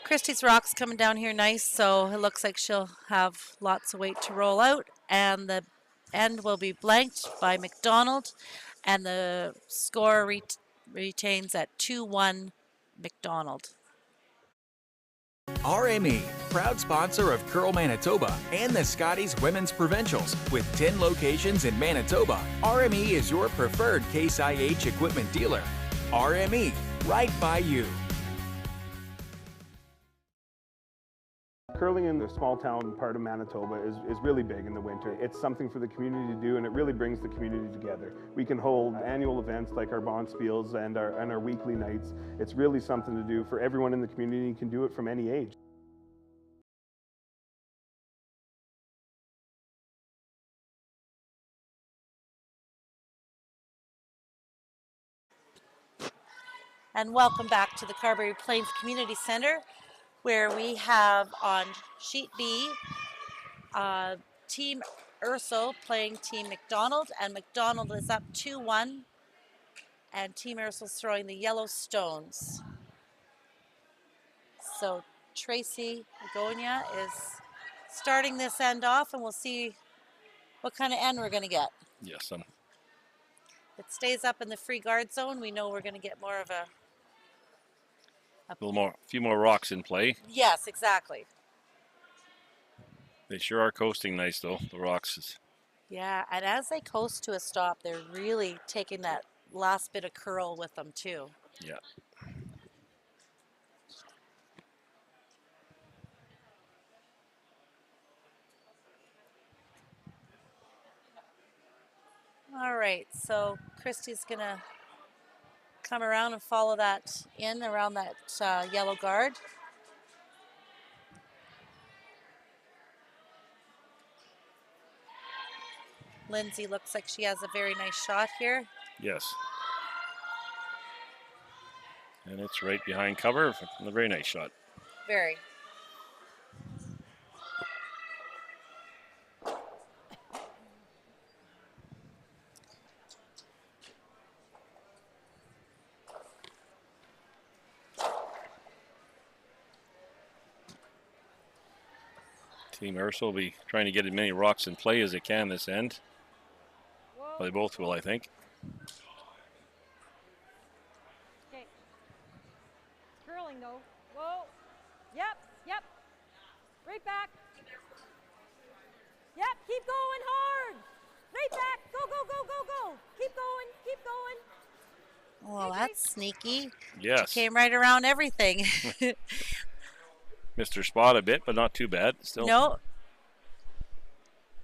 Christy's rock's coming down here nice, so it looks like she'll have lots of weight to roll out, and the end will be blanked by McDonald, and the score retains at 2-1 McDonald. RME, proud sponsor of Curl Manitoba and the Scotties Women's Provincials. With 10 locations in Manitoba, RME is your preferred Case IH equipment dealer. RME, right by you. Curling in the small town part of Manitoba is really big in the winter. It's something for the community to do, and it really brings the community together. We can hold annual events like our bonspiels and our weekly nights. It's really something to do for everyone in the community. You can do it from any age. And welcome back to the Carberry Plains Community Center. where we have on sheet B, Team Ursel playing Team Mcdonald, and Mcdonald is up 2-1, and Team Ursul's throwing the yellow stones. So Tracy Agonia is starting this end off, and we'll see what kind of end we're going to get. Yes. If it stays up in the free guard zone, we know we're going to get more of a few more rocks in play. Yes, exactly. They sure are coasting nice, though, the rocks. Yeah, and as they coast to a stop, they're really taking that last bit of curl with them, too. Yeah. All right, so Christy's going to come around and follow that in around that yellow guard. Lindsay looks like she has a very nice shot here. Yes. And it's right behind cover. A very nice shot. Very. Team Ursel will be trying to get as many rocks in play as they can this end. Well, they both will, I think. Okay. Curling though. Whoa. Yep. Yep. Right back. Yep. Keep going hard. Right back. Go, go, go, go, go. Keep going. Keep going. Well, that's sneaky. Yes. She came right around everything. Mr. Spot a bit, but not too bad. Still. No.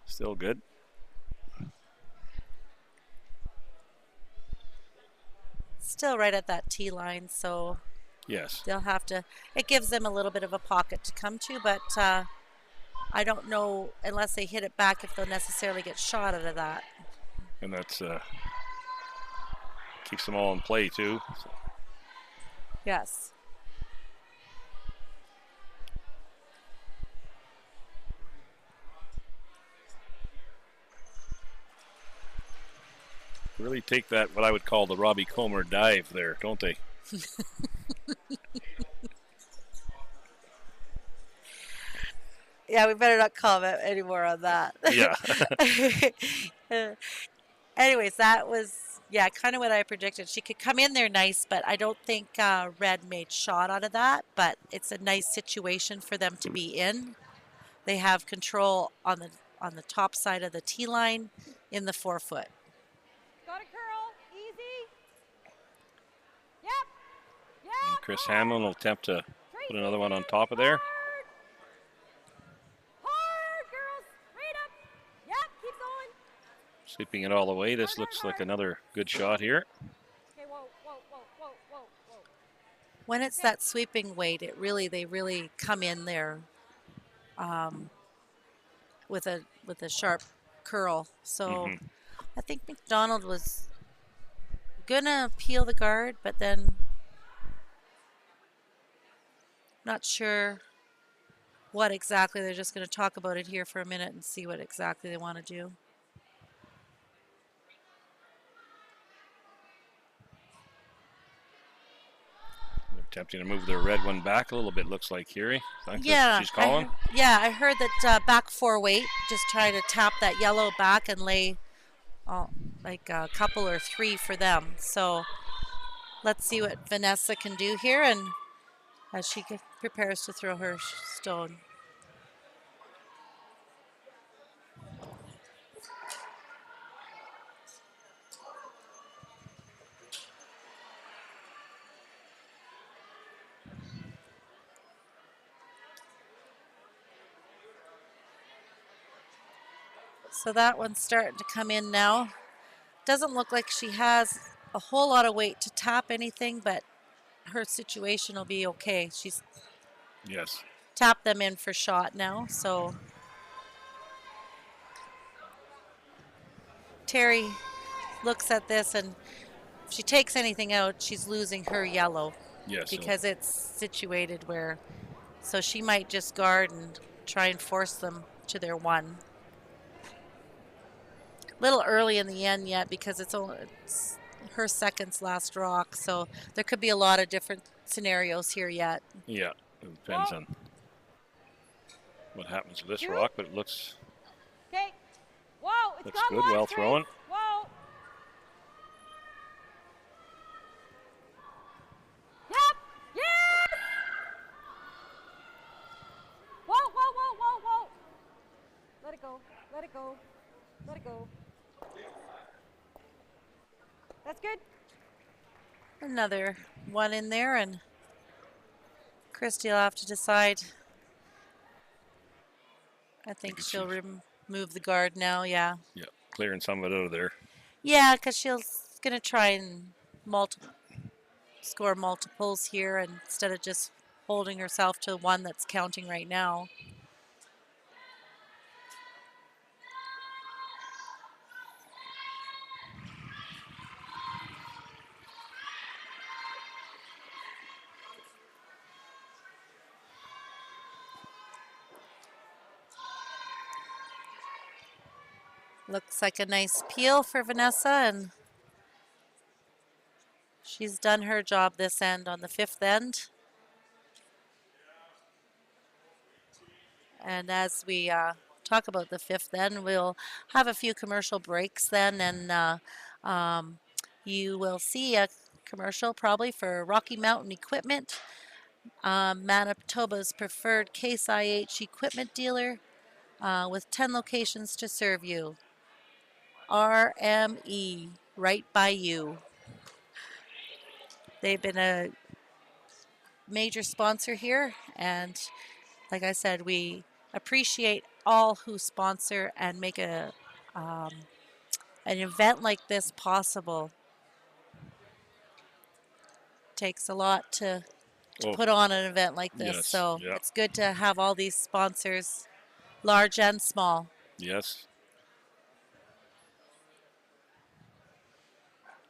Still good. Still right at that tee line, so yes, they'll have to. It gives them a little bit of a pocket to come to, but I don't know unless they hit it back if they'll necessarily get shot out of that. And that's keeps them all in play too. So. Yes. Really take that, what I would call the Robbie Comer dive there, don't they? Yeah, we better not comment anymore on that. Yeah. Anyways, that was, yeah, kind of what I predicted. She could come in there nice, but I don't think Red made shot out of that. But it's a nice situation for them to be in. They have control on the top side of the tee line in the 4-foot. Got a curl. Easy. Yep. Yep. And Chris Hamlin will attempt to put another one on top of there. Hard, girls. Right up. Yep. Keep going. Sweeping it all the way. This looks like another good shot here. Okay. Whoa, whoa, whoa, whoa, whoa, whoa. When it's that sweeping weight, they really come in there with a sharp curl. So I think McDonald was gonna peel the guard, but then not sure what exactly. They're just gonna talk about it here for a minute and see what exactly they want to do. They're attempting to move their red one back a little bit, looks like, Kiri. Yeah, she's calling. I heard that back 4 weight, just try to tap that yellow back and lay like a couple or 3 for them. So let's see what Vanessa can do here, and as she prepares to throw her stone. So that one's starting to come in now. Doesn't look like she has a whole lot of weight to tap anything, but her situation will be okay. She's tapped them in for shot now. So Terry looks at this, and if she takes anything out, she's losing her yellow. Yes. Because it's situated where So she might just guard and try and force them to their 1. Little early in the end yet because it's her second's last rock, so there could be a lot of different scenarios here yet. Yeah, it depends on what happens with this rock, but it looks Okay. Whoa, it's looks got good. long Well straight. thrown. Whoa. Yep. Yes. Whoa, whoa, whoa, whoa, whoa. Let it go. Let it go. Let it go. That's good. Another 1 in there, and Christy will have to decide. I think she'll remove the guard now, yeah. Yeah, clearing some of it out of there. Yeah, because she's going to try and score multiples here instead of just holding herself to 1 that's counting right now. Looks like a nice peel for Vanessa, and she's done her job this end on the 5th end. And as we talk about the 5th end, we'll have a few commercial breaks then, and you will see a commercial probably for Rocky Mountain Equipment, Manitoba's preferred Case IH equipment dealer with 10 locations to serve you. RME, right by you. They've been a major sponsor here, and like I said, we appreciate all who sponsor and make an event like this possible. Takes a lot to put on an event like this, yes, so yeah. It's good to have all these sponsors, large and small. Yes.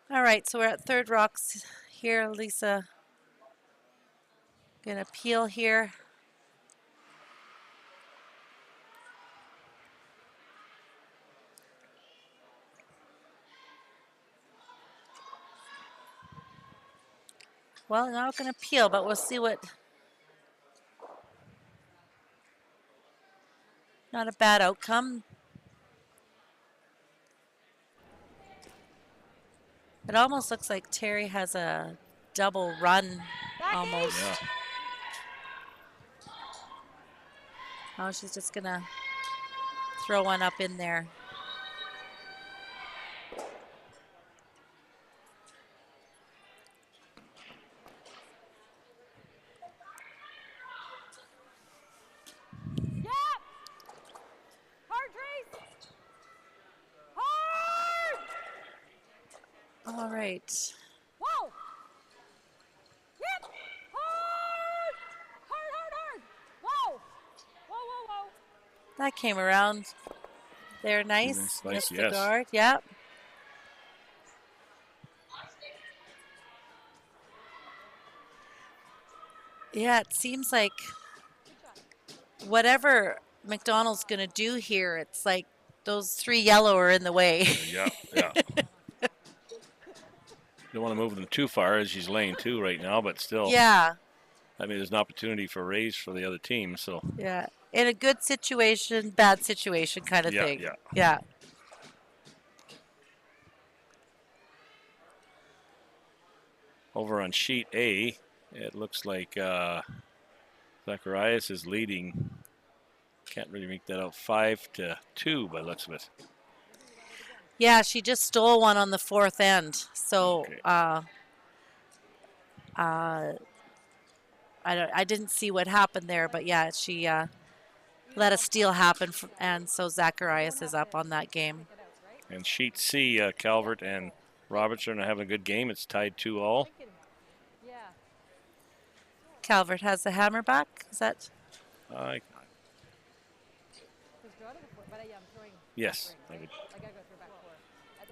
All right, so we're at third rocks here. Lisa gonna peel here. Well, not gonna peel, but we'll see what. Not a bad outcome. It almost looks like Terry has a double run, almost. Yeah. Oh, she's just gonna throw 1 up in there. Yep. Hard race. Hard. All right. Whoa. Yep. Hard. Hard, hard, hard. Whoa. Whoa, whoa, whoa. That came around there nice. Nice, Missed the yes. guard, yep. Yeah, it seems like whatever McDonald's going to do here, it's like those 3 yellow are in the way. Yeah, yeah. Don't want to move them too far as she's laying 2 right now, but still. Yeah. I mean, there's an opportunity for a raise for the other team, so. Yeah. In a good situation, bad situation kind of thing. Yeah. Yeah. Over on sheet A, it looks like Zacharias is leading. Can't really make that out. 5-2 by the looks of it. Yeah, she just stole 1 on the 4th end. So Okay. I didn't see what happened there, but yeah, she let a steal happen, and so Zacharias is up on that game. And sheet C, Calvert and Robertson are having a good game. It's tied 2-all. Yeah. Calvert has the hammer back. Is that? Yes. I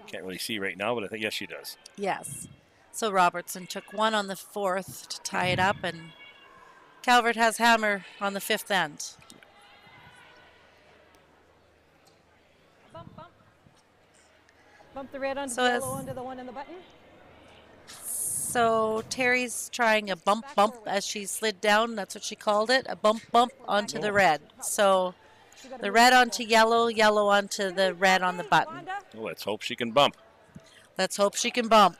can't really see right now, but I think, yes, she does. Yes. So Robertson took 1 on the 4th to tie it up, and Calvert has hammer on the 5th end. Bump, bump. Bump the red onto So the as- yellow onto the one in the button. So Terry's trying a bump bump as she slid down. That's what she called it, a bump bump onto the red. So You gotta the move red it. onto yellow, yellow onto the red on the button. Wanda. Well, let's hope she can bump. Let's hope she can bump.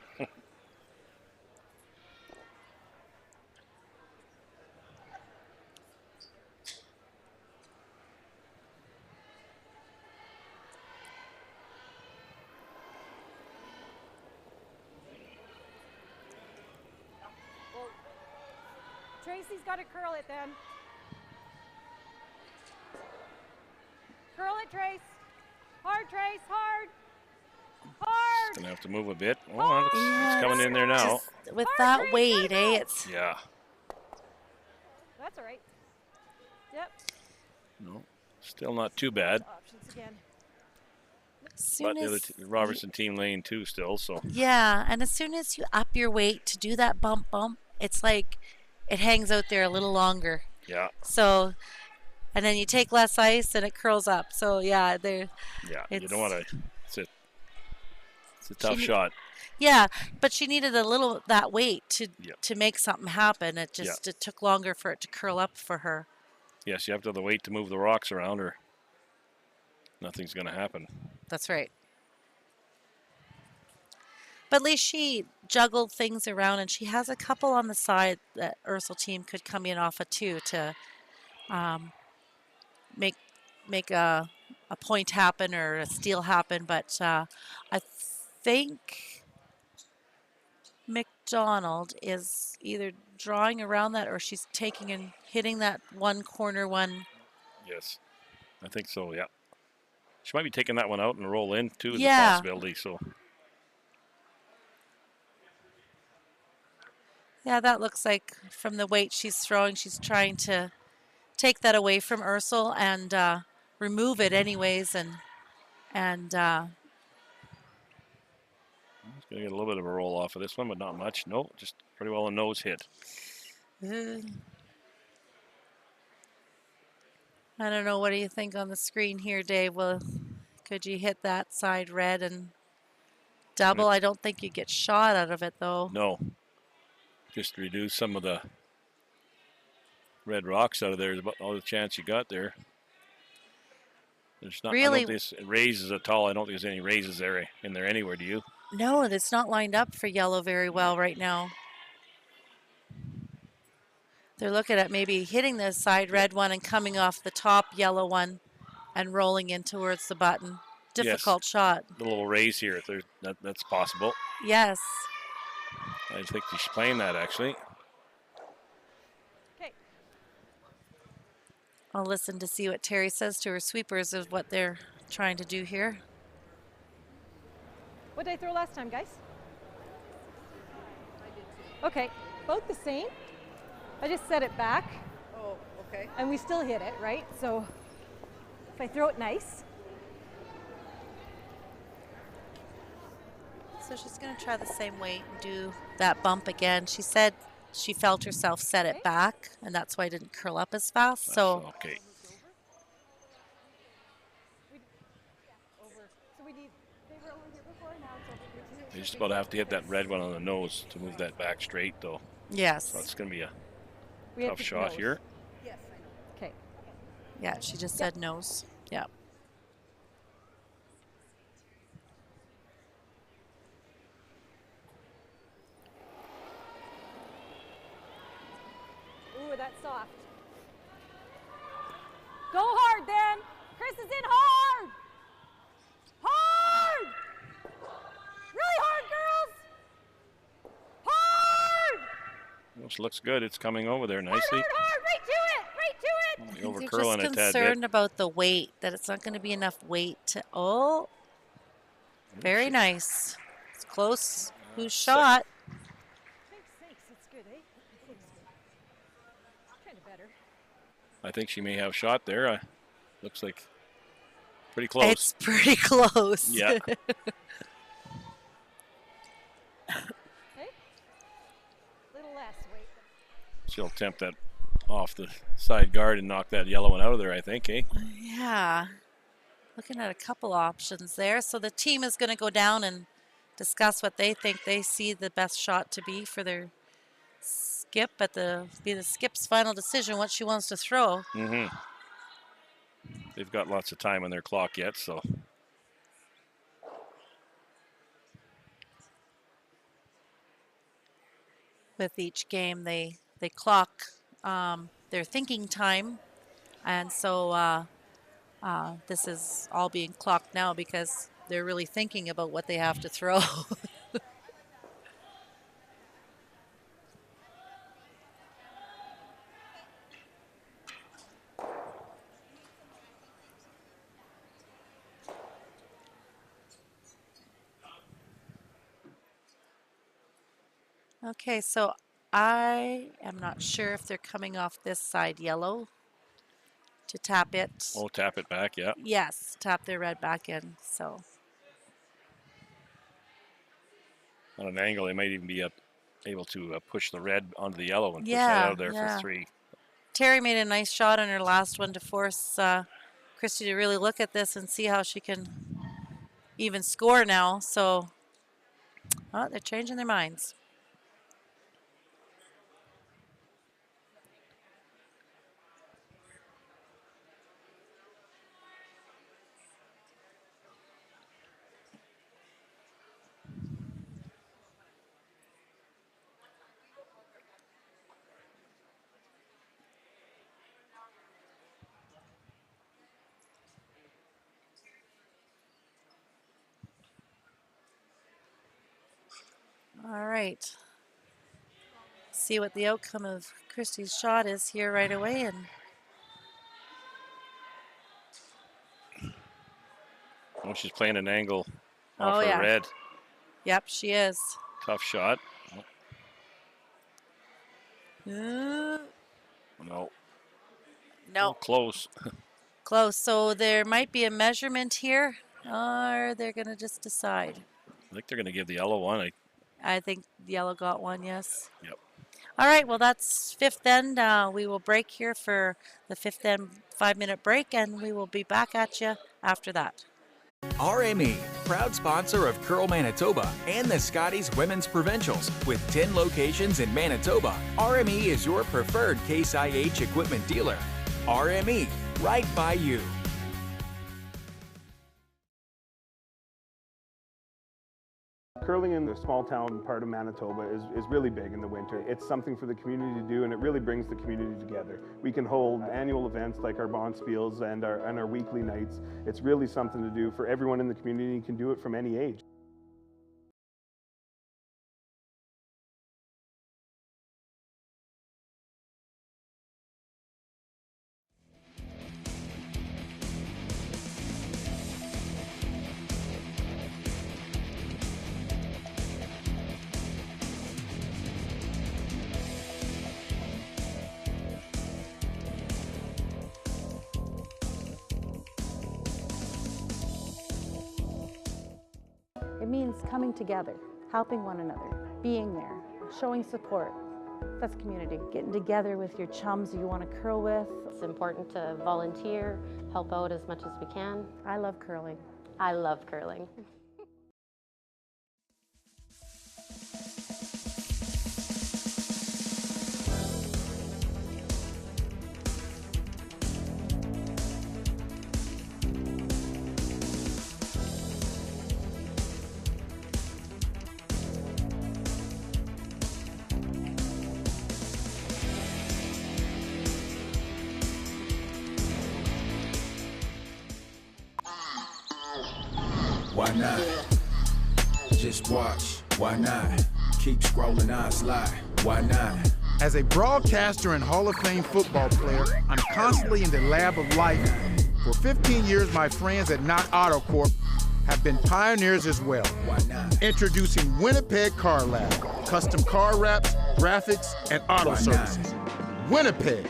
Tracy's got to curl it then. Curl it, Trace. Hard, Trace, hard. Hard. Gonna have to move a bit. Oh, it's coming in there now. Just with that weight, it's Yeah. That's all right. Yep. No, still not too bad. Options again. as soon But the other as Robertson team lane too still. So yeah, and as soon as you up your weight to do that bump bump, it's like it hangs out there a little longer. yeah, So, and then you take less ice and it curls up. So yeah, there. yeah. You It's- don't want to. It's a tough She- shot. Yeah, but she needed a little that weight to Yep. to make something happen. It just it took longer for it to curl up for her. Yes, you have to have the weight to move the rocks around, or nothing's gonna happen. That's right. But at least she juggled things around, and she has a couple on the side that Ursel team could come in off of too to make a point happen or a steal happen. But I think Mcdonald is either drawing around that or she's taking and hitting that one corner one. Yes, I think so. Yeah, she might be taking that one out and roll in too. Is a Yeah. possibility. So Yeah, that looks like from the weight she's throwing, she's trying to take that away from Ursel and remove it anyways, and it's gonna get a little bit of a roll off of this one, but not much. No, just pretty well a nose hit. I don't know. What do you think on the screen here, Dave? Well, could you hit that side red and double? I don't think you get shot out of it though. No, just reduce some of the red rocks out of there is about all the chance you got there. There's not Really? I don't think it raises at all. I don't think there's any raises there in there anywhere. Do you? No, it's not lined up for yellow very well right now. They're looking at maybe hitting the side red one and coming off the top yellow one and rolling in towards the button. Difficult shot. The little raise here, if that's possible. Yes. I think she's playing that actually. Okay. I'll listen to see what Terry says to her sweepers of what they're trying to do here. What did I throw last time, guys? Okay, both the same. I just set it back. Oh, okay. And we still hit it, right? So if I throw it nice. So she's going to try the same weight and do that bump again. She said she felt herself set it back, and that's why it didn't curl up as fast. So Okay. So we need, they were over here before, now it's over here too. You just about have to hit that red one on the nose to move that back straight, though. yes. So it's going to be a We have tough to shot nose. here. Yes, I know. Okay. Yeah, she just said nose. Yeah. Ooh, that's soft. Go hard then. Chris is in hard. Hard. Really hard, girls. Hard. Well, she looks good. It's coming over there Hard, nicely. hard, hard. Right to it. Right to it. Only You're over just curling a tad bit. concerned about the weight, that it's not going to be enough weight to. Oh, very nice. It's close. Who's shot? Thanks, that's good, eh? Thanks. Kind of better. I think she may have shot there. Looks like pretty close. It's pretty close. Yeah. Okay. Little less weight. She'll attempt that off the side guard and knock that yellow one out of there, I think, eh? Yeah. Looking at a couple options there. So the team is going to go down and discuss what they think they see the best shot to be for their skip, but be the skip's final decision what she wants to throw. Mm-hmm. They've got lots of time on their clock yet, so. With each game, they clock their thinking time, and so this is all being clocked now because they're really thinking about what they have to throw. Okay, so I am not sure if they're coming off this side yellow to tap it. Oh, tap it back, yeah. Yes, tap their red back in, so. On an angle, they might even be able to push the red onto the yellow and push that Yeah, out of there yeah. for 3. Terry made a nice shot on her last one to force Christy to really look at this and see how she can even score now. So, oh, they're changing their minds. All right. See what the outcome of Christy's shot is here right away. And Oh, she's playing an angle off her yeah. red. Yep, she is. Tough shot. No. No. Oh, close. Close. So there might be a measurement here, or they're going to just decide. I think they're going to give the yellow one. I think yellow got one, yes. Yep. All right, well, that's fifth end. We will break here for the fifth end 5-minute break, and we will be back at you after that. RME, proud sponsor of Curl Manitoba and the Scotties Women's Provincials. With 10 locations in Manitoba, RME is your preferred Case IH equipment dealer. RME, right by you. Curling in the small town part of Manitoba is really big in the winter. It's something for the community to do, and it really brings the community together. We can hold annual events like our bonspiels and our weekly nights. It's really something to do for everyone in the community. You can do it from any age. It means coming together, helping one another, being there, showing support. That's community. Getting together with your chums you want to curl with. It's important to volunteer, help out as much as we can. I love curling. I love curling. Why not? Just watch. Why not? Keep scrolling, I slide. Why not? As a broadcaster and Hall of Fame football player, I'm constantly in the lab of life. For 15 years, my friends at Knott Auto Corp have been pioneers as well. Why not? Introducing Winnipeg Car Lab, custom car wraps, graphics, and auto Why services. Winnipeg,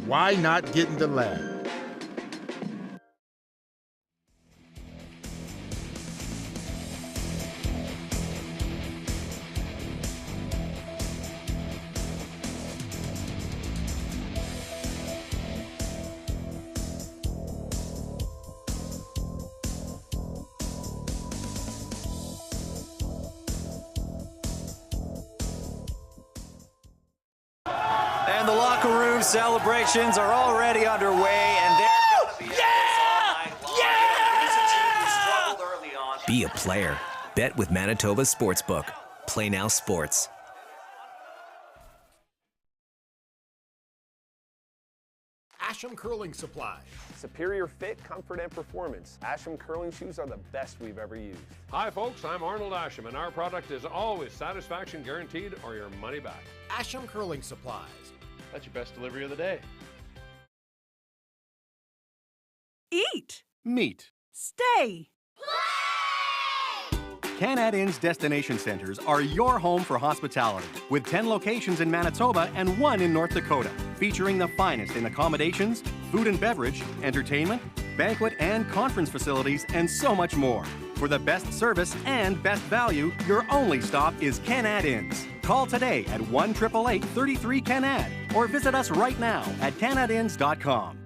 why not get in the lab? And the locker room celebrations are already underway, and they're going to be Be a player. Bet with Manitoba Sportsbook. Play Now Sports. Asham Curling Supply. Superior fit, comfort, and performance. Asham curling shoes are the best we've ever used. Hi folks, I'm Arnold Asham, and our product is always satisfaction guaranteed or your money back. Asham Curling Supplies. That's your best delivery of the day. Eat. Meet. Stay. Canad Inn's destination centers are your home for hospitality, with 10 locations in Manitoba and 1 in North Dakota, featuring the finest in accommodations, food and beverage, entertainment, banquet and conference facilities, and so much more. For the best service and best value, your only stop is Canad Inns. Call today at 1-888-33-CANAD or visit us right now at canadinns.com.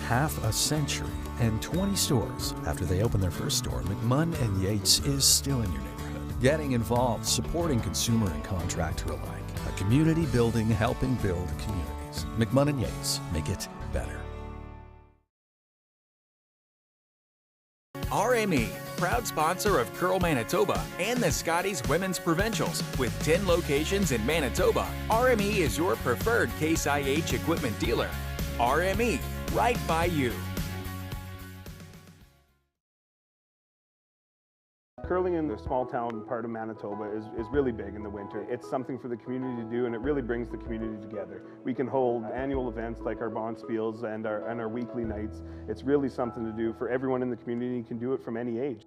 Half a century and 20 stores after they opened their first store, McMunn & Yates is still in your neighborhood. Getting involved, supporting consumer and contractor alike. A community building, helping build communities. McMunn & Yates, make it better. RME, proud sponsor of Curl Manitoba and the Scotties Women's Provincials. With 10 locations in Manitoba, RME is your preferred Case IH equipment dealer. RME, right by you. Curling in the small town part of Manitoba is really big in the winter. It's something for the community to do, and it really brings the community together. We can hold annual events like our bonspiels and our weekly nights. It's really something to do for everyone in the community. You can do it from any age.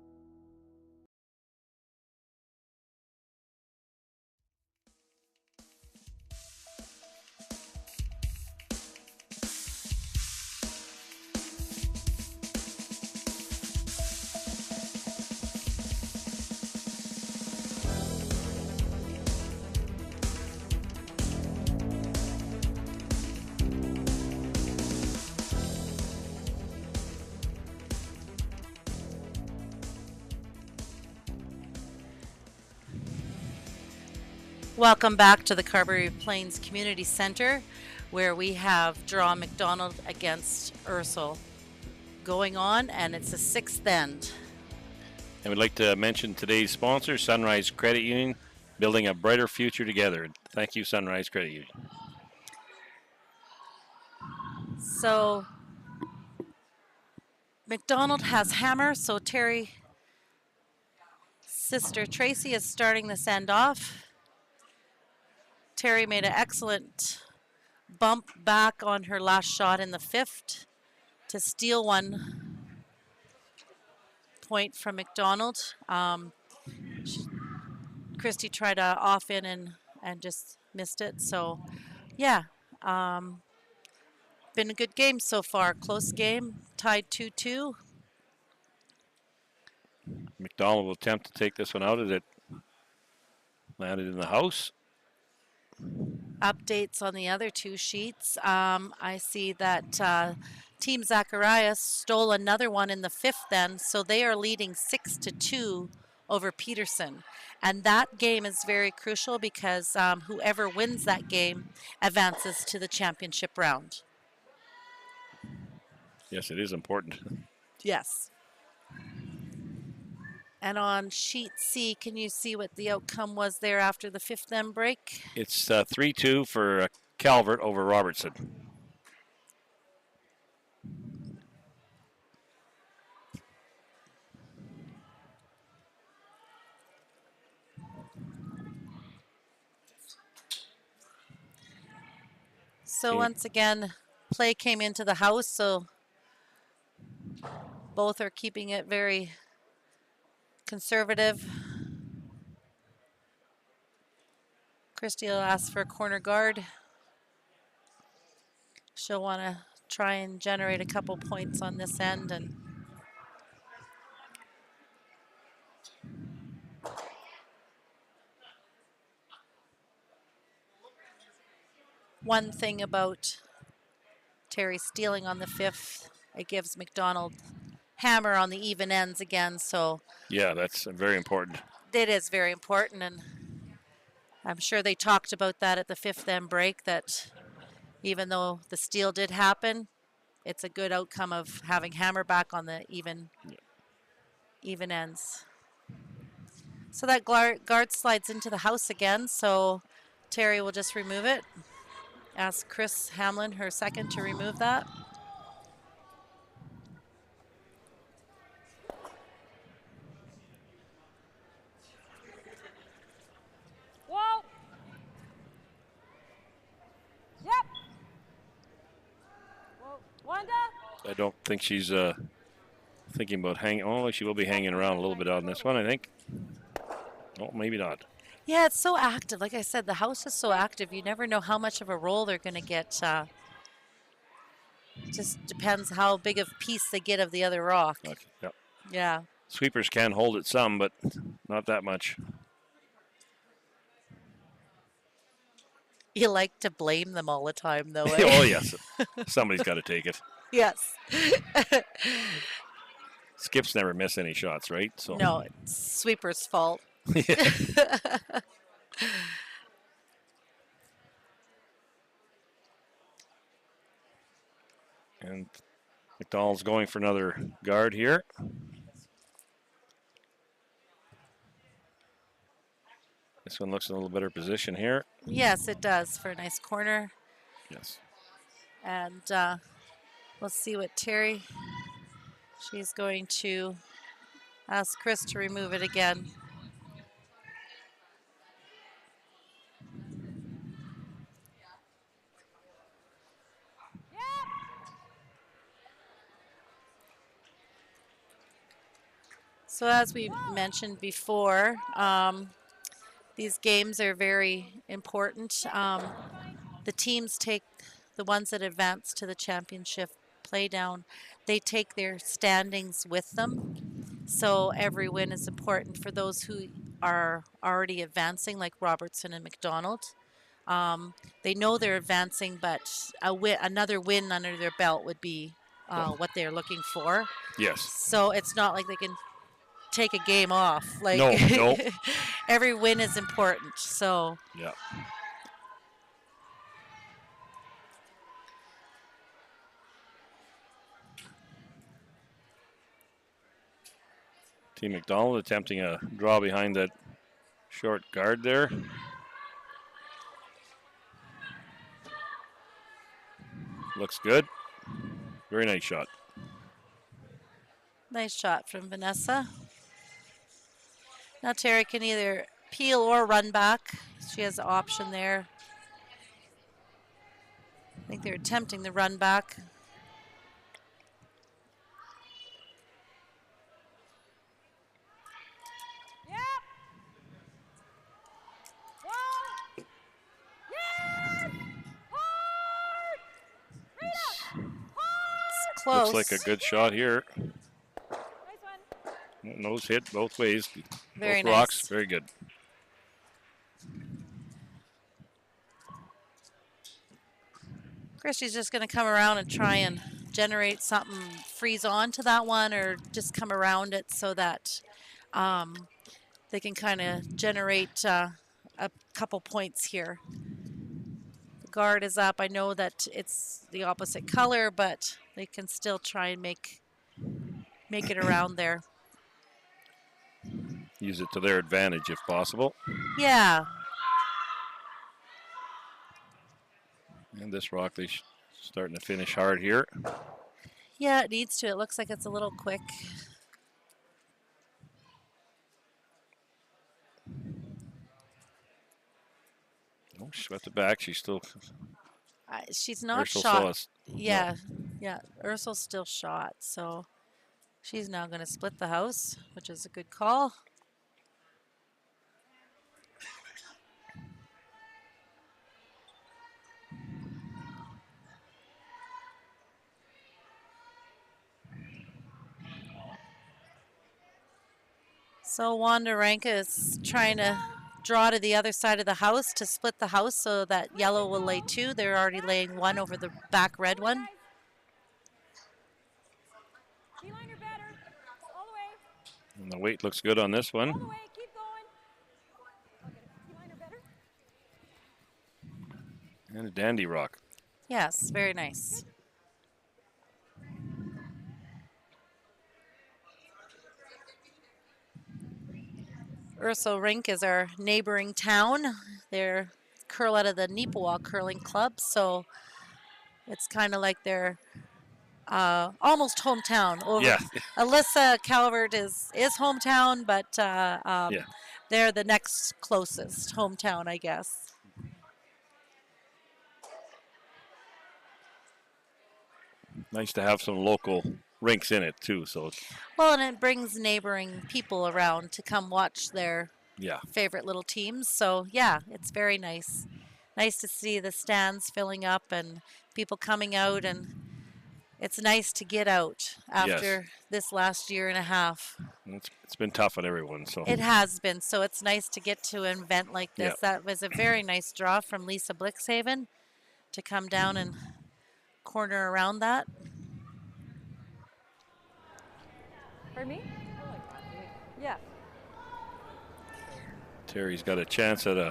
Welcome back to the Carberry Plains Community Center, where we have Draw McDonald against Ursel going on, and it's a 6th end. And we'd like to mention today's sponsor, Sunrise Credit Union, building a brighter future together. Thank you, Sunrise Credit Union. So McDonald has hammer, so Terry's sister Tracy is starting this end off. Terry made an excellent bump back on her last shot in the 5th to steal 1 point from McDonald. Christy tried to off in and just missed it. So, yeah, been a good game so far. Close game, tied 2-2. McDonald will attempt to take this one out as it landed in the house. Updates on the other 2 sheets. I see that Team Zacharias stole another one in the 5th end, so they are leading 6-2 over Peterson. And that game is very crucial because whoever wins that game advances to the championship round. Yes, it is important. Yes. And on sheet C, can you see what the outcome was there after the 5th end break? It's 3-2 for Calvert over Robertson. So once again, play came into the house, so both are keeping it very conservative. Christy will ask for a corner guard. She'll want to try and generate a couple points on this end. And one thing about Terry stealing on the 5th, it gives McDonald hammer on the even ends again. So yeah, that's very important. It is very important, and I'm sure they talked about that at the 5th end break, that even though the steal did happen, it's a good outcome of having Hammer back on the even ends. So that guard slides into the house again, so Terry will just remove it. Ask Chris Hamlin, her second, to remove that. Whoa. Yep. Whoa. Wanda. I don't think she's thinking about hanging. Oh, she will be hanging around a little bit on this one, I think. Oh, maybe not. Yeah, it's so active. Like I said, the house is so active. You never know how much of a role they're going to get. Just depends how big of a piece they get of the other rock. Okay, yep. Yeah. Sweepers can hold it some, but not that much. You like to blame them all the time, though. Eh? Oh, yes. Somebody's got to take it. Yes. Skips never miss any shots, right? So no, it's Sweeper's fault. And McDonald's going for another guard here. This one looks in a little better position here. Yes, it does, for a nice corner. Yes. And we'll see what Terry, she's going to ask Chris to remove it again. So as we mentioned before, these games are very important. The teams take, the ones that advance to the championship play down, they take their standings with them. So every win is important for those who are already advancing, like Robertson and McDonald. They know they're advancing, but another win under their belt would be what they're looking for. Yes. So it's not like they can take a game off. Like no. Every win is important. So yeah. Team McDonald attempting a draw behind that short guard there. Looks good. Very nice shot. Nice shot from Vanessa. Now Terry can either peel or run back. She has an option there. I think they're attempting the run back. It's close. Looks like a good shot here. Nose hit both ways. Very both rocks, nice. very good. Christy's just going to come around and try and generate something, freeze onto that one, or just come around it so that they can kind of generate a couple points here. The guard is up. I know that it's the opposite color, but they can still try and make it around there. Use it to their advantage if possible. Yeah. And this rock, they're starting to finish hard here. Yeah, it needs to. It looks like it's a little quick. Oh, she got the back. She's still. She's not Ursel shot. Yeah, Ursul's still shot. So she's now going to split the house, which is a good call. So Wanda Ranka is trying to draw to the other side of the house to split the house so that yellow will lay two. They're already laying one over the back red one. And the weight looks good on this one. And a dandy rock. Yes, very nice. Ursel Rink is our neighboring town. They're curl out of the Neepawa Curling Club, so it's kind of like their almost hometown. Yeah. Alyssa Calvert is hometown, but Yeah. they're the next closest hometown, I guess. Nice to have some local rinks in it too. So Well, and it brings neighboring people around to come watch their yeah. favorite little teams. So yeah, it's very nice. Nice to see the stands filling up and people coming out, and it's nice to get out after this last year and a half. It's been tough on everyone. So It has been. So it's nice to get to an event like this. Yeah. That was a very nice draw from Lisa Blixhaven to come down and corner around that. For me? Yeah. Terry's got a chance at a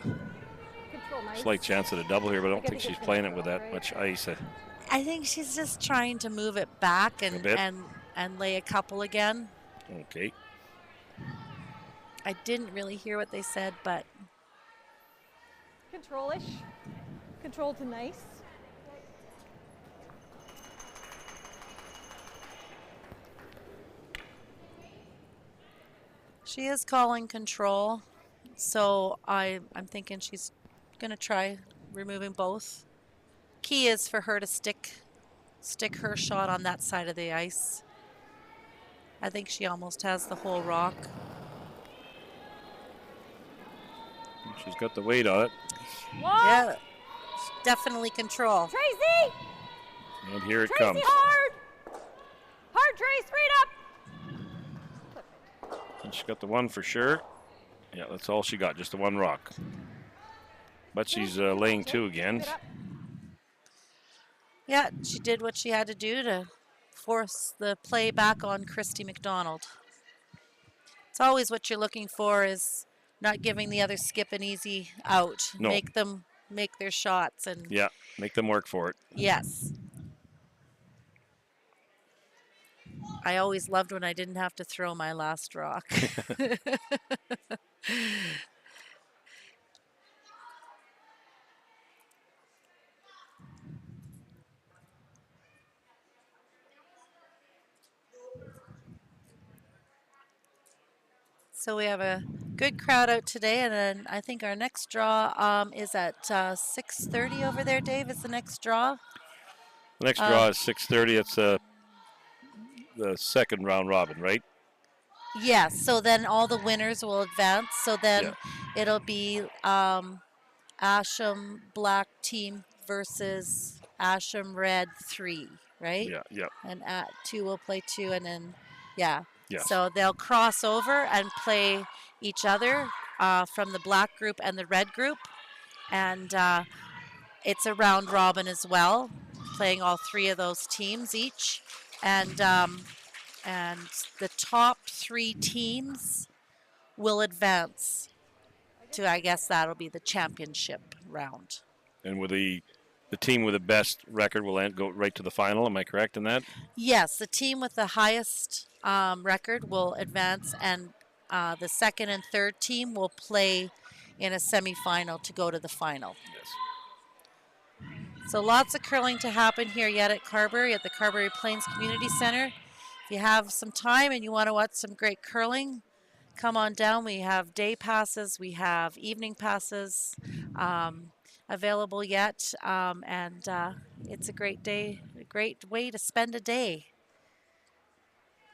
Control nice. slight chance at a double here, but I don't think she's playing it with that much ice. I think she's just trying to move it back A bit. and lay a couple again. Okay. I didn't really hear what they said, but Control-ish. Control to nice. she is calling control. So I'm thinking she's going to try removing both. Key is for her to stick her shot on that side of the ice. I think she almost has the whole rock. She's got the weight on it. Yeah, definitely control. Tracy! And here it Tracy, comes. hard! Hard, Trace, straight up! And she got the one for sure. Yeah, that's all she got, just the one rock. But she's laying two again. Yeah, she did what she had to do to force the play back on Christy Mcdonald. It's always what you're looking for, is not giving the other skip an easy out. No. Make them make their shots. And Yeah, make them work for it. yes. I always loved when I didn't have to throw my last rock. So we have a good crowd out today, and then I think our next draw is at 6:30 over there. Dave, is the next draw? The next draw is 6:30. It's the second round robin, right? Yes. So then all the winners will advance. So then it'll be Asham Black team versus Asham Red 3, right? Yeah, yeah. And at 2 will play 2, and then yeah. Yes. So they'll cross over and play each other from the black group and the red group. And it's a round robin as well, playing all 3 of those teams each. And the top 3 teams will advance to, I guess that'll be the championship round. And with the team with the best record will go right to the final. Am I correct in that? Yes, the team with the highest record will advance, and the second and third team will play in a semifinal to go to the final. Yes. So lots of curling to happen here yet at Carberry, at the Carberry Plains Community Center. If you have some time and you want to watch some great curling, come on down. We have day passes, we have evening passes available yet, and it's a great day, a great way to spend a day.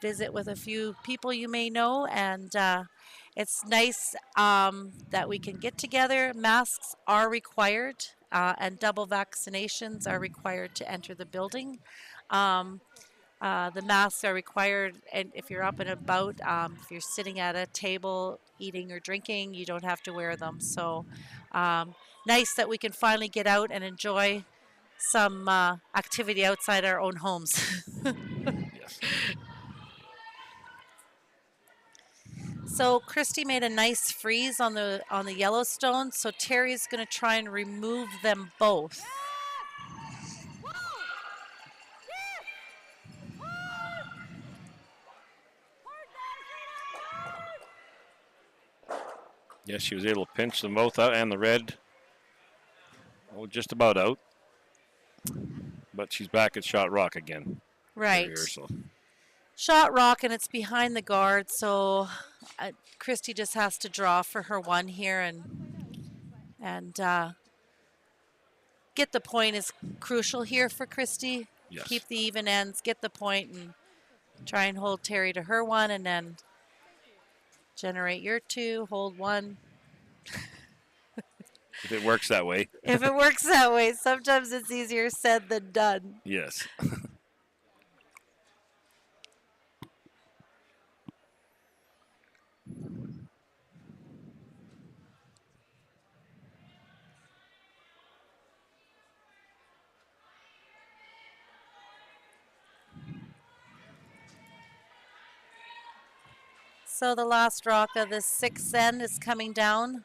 Visit with a few people you may know, and it's nice that we can get together. Masks are required, and double vaccinations are required to enter the building. The masks are required, and if you're up and about, if you're sitting at a table eating or drinking, you don't have to wear them. So nice that we can finally get out and enjoy some activity outside our own homes. Yes. So Christy made a nice freeze on the Yellowstone, so Terry's going to try and remove them both. Yes, she was able to pinch them both out, and the red, oh, just about out. But she's back at shot rock again. Right. Ursel. Shot rock, and it's behind the guard, so Christy just has to draw for her one here, and get the point is crucial here for Christy. Yes. Keep the even ends, get the point, and try and hold Terry to her one, and then generate your two, hold one. If it works that way. If it works that way, sometimes it's easier said than done. Yes. So the last rock of the sixth end is coming down.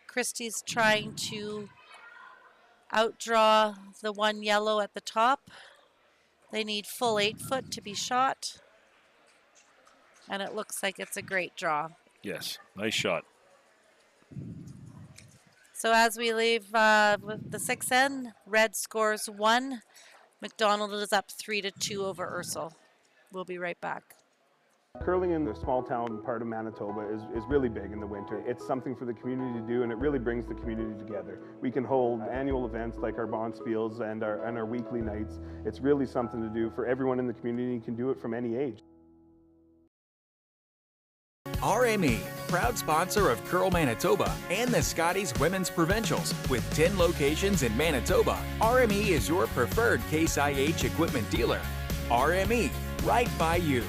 Christy's trying to outdraw the one yellow at the top. They need full 8 foot to be shot. And it looks like it's a great draw. Yes, nice shot. So as we leave with the sixth end, red scores 1. McDonald is up 3-2 over Ursel. We'll be right back. Curling in the small town part of Manitoba is really big in the winter. It's something for the community to do, and it really brings the community together. We can hold annual events like our Bonspiels and our weekly nights. It's really something to do for everyone in the community. You can do it from any age. RME, proud sponsor of Curl Manitoba and the Scotties Women's Provincials. With 10 locations in Manitoba, RME is your preferred Case IH equipment dealer. RME, right by you.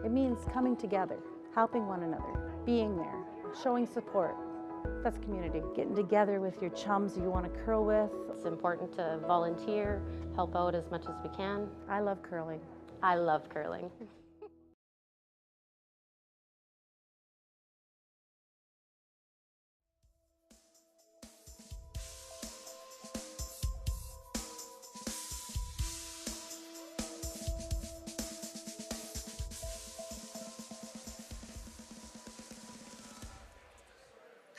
It means coming together, helping one another, being there, showing support. That's community. Getting together with your chums you want to curl with. It's important to volunteer, help out as much as we can. I love curling. I love curling.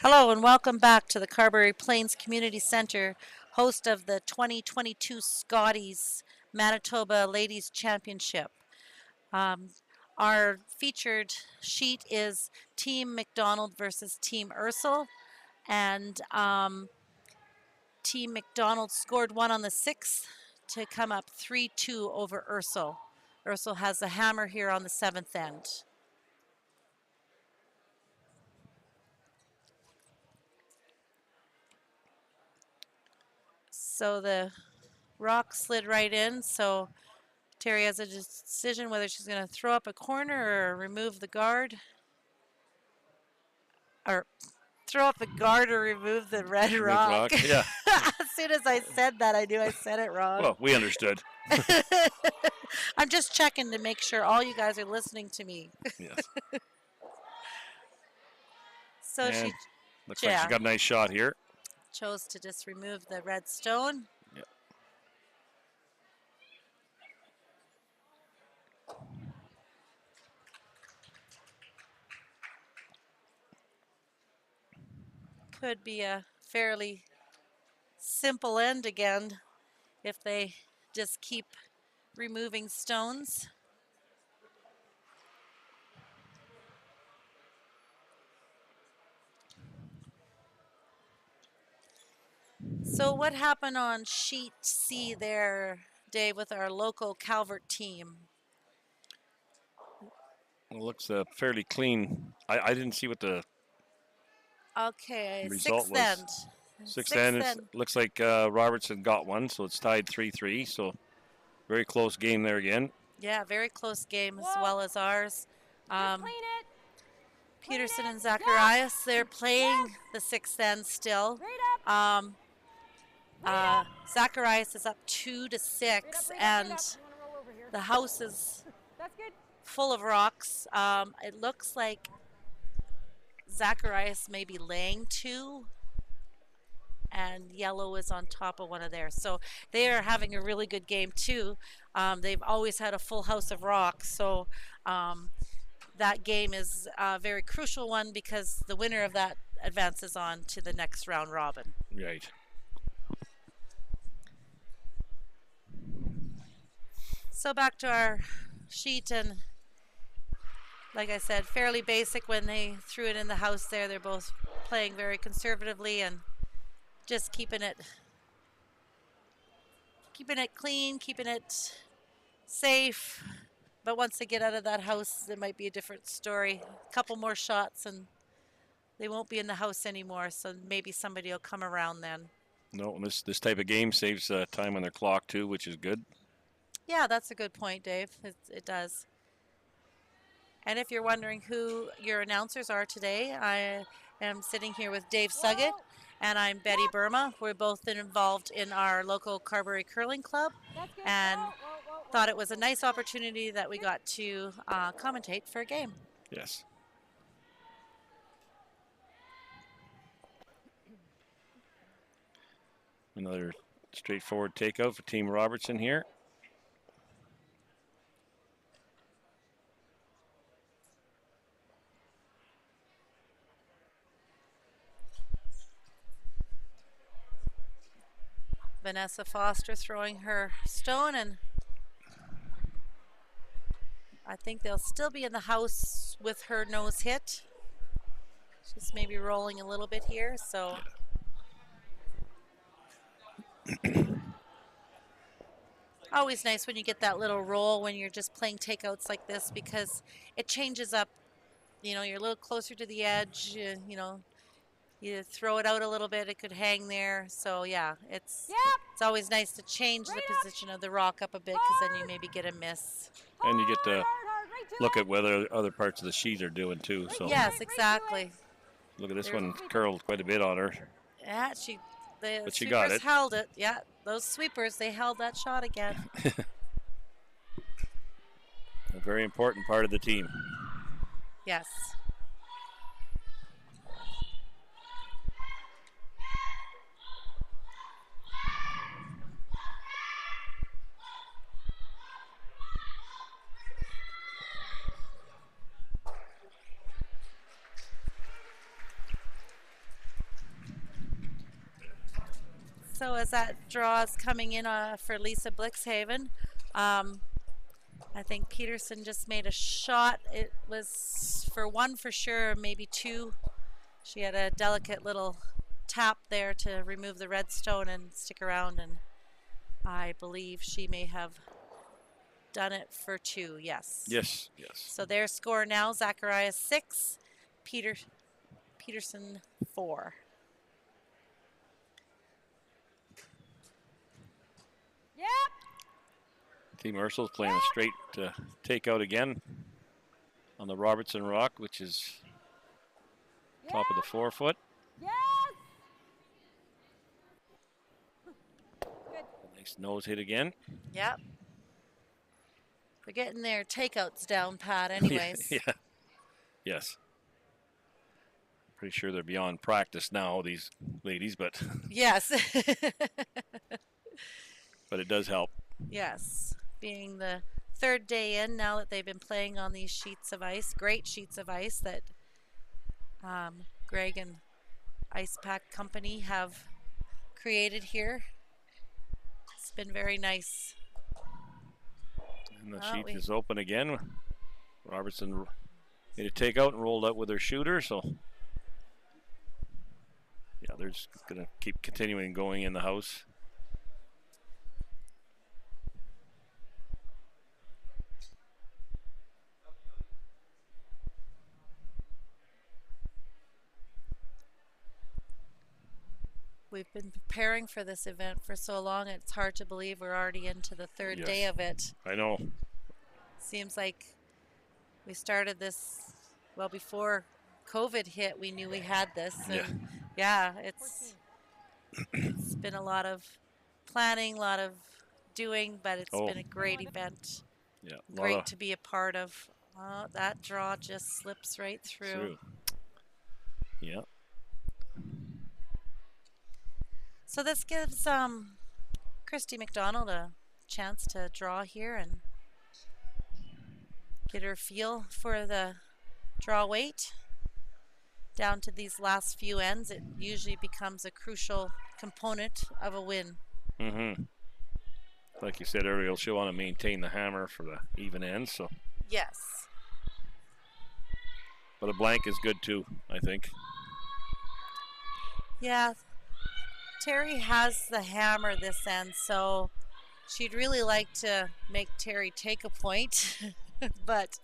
Hello and welcome back to the Carberry Plains Community Center, host of the 2022 Scotties Manitoba Ladies Championship. Our featured sheet is Team Mcdonald versus Team Ursel, and Team Mcdonald scored 1 on the 6th to come up 3-2 over Ursel. Ursel has the hammer here on the 7th end. So the rock slid right in, so Terry has a decision whether she's going to throw up a corner or remove the guard. Or throw up a guard or remove the red rock. Yeah. As soon as I said that, I knew I said it wrong. Well, we understood. I'm just checking to make sure all you guys are listening to me. Yes. So and she looks like she got a nice shot here. Chose to just remove the red stone. Yep. Could be a fairly simple end again if they just keep removing stones. So what happened on sheet C there, Dave, with our local Calvert team? It looks fairly clean. I didn't see what the result sixth was. end. Sixth end. It looks like Robertson got one, so it's tied 3-3. So very close game there again. Yeah, very close game as well as ours. Peterson and Zacharias, they're playing the sixth end still. Zacharias is up 2-6, and The house is That's good. full of rocks. It looks like Zacharias may be laying 2, and yellow is on top of one of theirs. So they are having a really good game too. They've always had a full house of rocks, so that game is a very crucial one because the winner of that advances on to the next round robin. Right. So back to our sheet, and like I said, fairly basic when they threw it in the house there. They're both playing very conservatively and just keeping it clean, keeping it safe. But once they get out of that house, it might be a different story. A couple more shots and they won't be in the house anymore, so maybe somebody will come around then. No, this type of game saves time on their clock too, which is good. Yeah, that's a good point, Dave. It does. And if you're wondering who your announcers are today, I am sitting here with Dave Suggett, and I'm Betty Burma. We're both involved in our local Carberry Curling Club, and thought it was a nice opportunity that we got to commentate for a game. Yes. Another straightforward takeout for Team Robertson here. Vanessa Foster throwing her stone, and I think they'll still be in the house with her nose hit. She's maybe rolling a little bit here, so. Always nice when you get that little roll when you're just playing takeouts like this, because it changes up. You know, you're a little closer to the edge, you know, you throw it out a little bit, it could hang there. So yeah, it's always nice to change the position of the rock up a bit, because then you maybe get a miss. And you get to look at what other parts of the sheet are doing too. So yes, exactly. Look at this one, curled quite a bit on her. Yeah, the But she sweepers got it. held it. Yeah, those sweepers, they held that shot again. A very important part of the team. Yes. So as that draw is coming in for Lisa Blixhaven, I think Peterson just made a shot. It was for 1 for sure, maybe 2. She had a delicate little tap there to remove the red stone and stick around, and I believe she may have done it for 2, yes. Yes, yes. So their score now, Zacharias 6, Peterson 4. Team Ursul playing a straight takeout again on the Robertson rock, which is top of the 4-foot. Nice nose hit again. Yep. They're getting their takeouts down pat anyways. Yeah. Yes. Pretty sure they're beyond practice now, these ladies, but Yes. but it does help. Yes. Being the 3rd day in now that they've been playing on these sheets of ice, great sheets of ice that Greg and Ice Pack Company have created here. It's been very nice. And the sheet is open again. Robertson made a takeout and rolled out with her shooter, so yeah, they're just gonna keep continuing going in the house. We've been preparing for this event for so long, it's hard to believe we're already into the 3rd day of it. I know. Seems like we started this, well, before COVID hit, we knew we had this. And yeah, it's been a lot of planning, a lot of doing, but it's been a great event. Yeah. Great to be a part of. That draw just slips right through. Yeah. So this gives Christy Mcdonald a chance to draw here and get her feel for the draw weight. Down to these last few ends, it usually becomes a crucial component of a win. Mm-hmm. Like you said earlier, she'll want to maintain the hammer for the even ends. So. Yes. But a blank is good too, I think. Yeah. Terry has the hammer this end, so she'd really like to make Terry take a point, but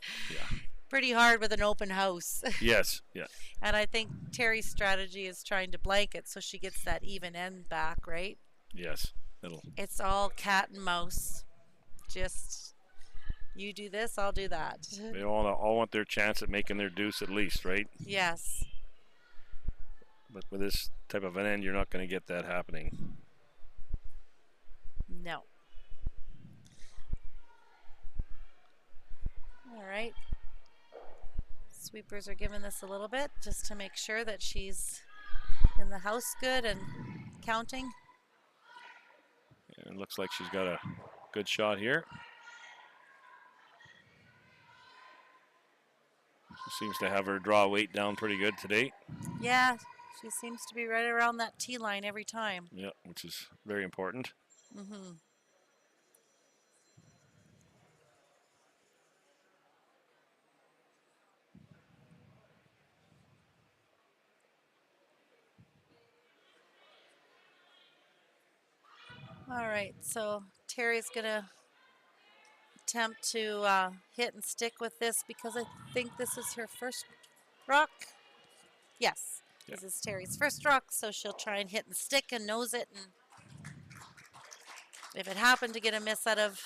pretty hard with an open house. Yes, yeah. And I think Terry's strategy is trying to blank it so she gets that even end back, right? Yes. It's all cat and mouse. Just you do this, I'll do that. They all want their chance at making their deuce at least, right? Yes. But with this type of an end, you're not going to get that happening. No. All right. Sweepers are giving this a little bit just to make sure that she's in the house good and counting. And it looks like she's got a good shot here. She seems to have her draw weight down pretty good today. Yeah, she seems to be right around that tee line every time. Yeah, which is very important. Mm-hmm. All right, so Terry's gonna attempt to hit and stick with this because I think this is her first rock. Yes, this is Terry's first rock, so she'll try and hit and stick and nose it. And if it happened to get a miss out of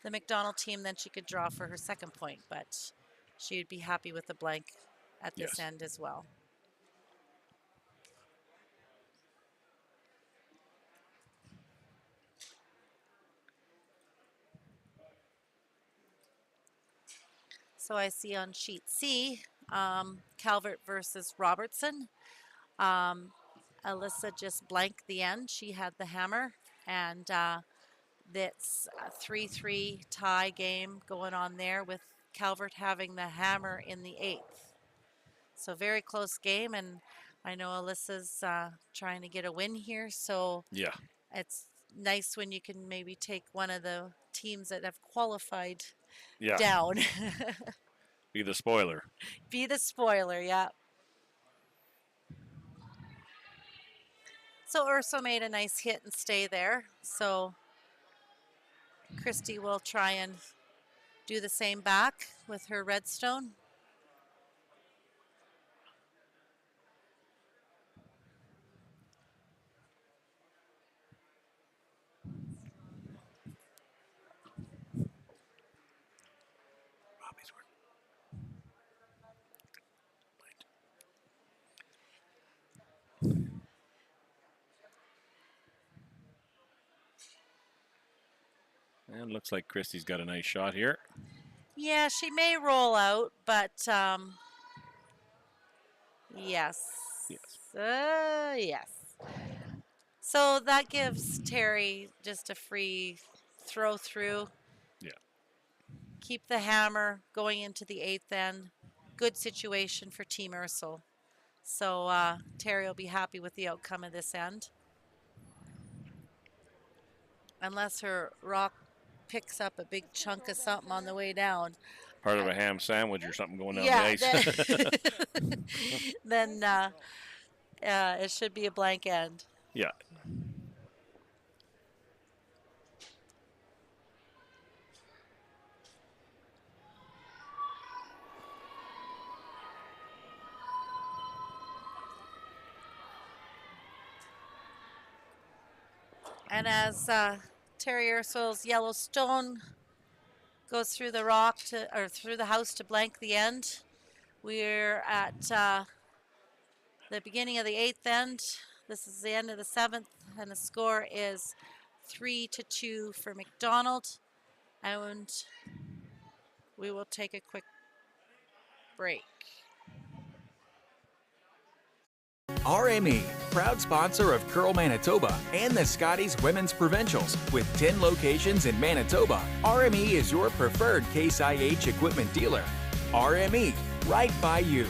the McDonald team, then she could draw for her second point, but she'd be happy with the blank at this end as well. So I see on sheet C, Calvert versus Robertson. Alyssa just blanked the end. She had the hammer, and that's a 3-3 tie game going on there with Calvert having the hammer in the 8th. So very close game, and I know Alyssa's trying to get a win here, so it's nice when you can maybe take one of the teams that have qualified down. Be the spoiler. Be the spoiler, yeah. So Ursel made a nice hit and stay there. So Christy will try and do the same back with her redstone. And looks like Christy's got a nice shot here. Yeah, she may roll out, but yes. Yes. So that gives Terry just a free throw through. Yeah. Keep the hammer going into the 8th end. Good situation for Team Ursel. So Terry will be happy with the outcome of this end. Unless her rock picks up a big chunk of something on the way down. Part of a ham sandwich or something going down the ice. Then it should be a blank end. Yeah. And as Terry Ursul's yellow stone goes through the rock or through the house to blank the end, we're at the beginning of the 8th end. This is the end of the 7th, and the score is 3-2 for McDonald. And we will take a quick break. RME, proud sponsor of Curl Manitoba and the Scotties Women's Provincials. With 10 locations in Manitoba, RME is your preferred Case IH equipment dealer. RME, right by you.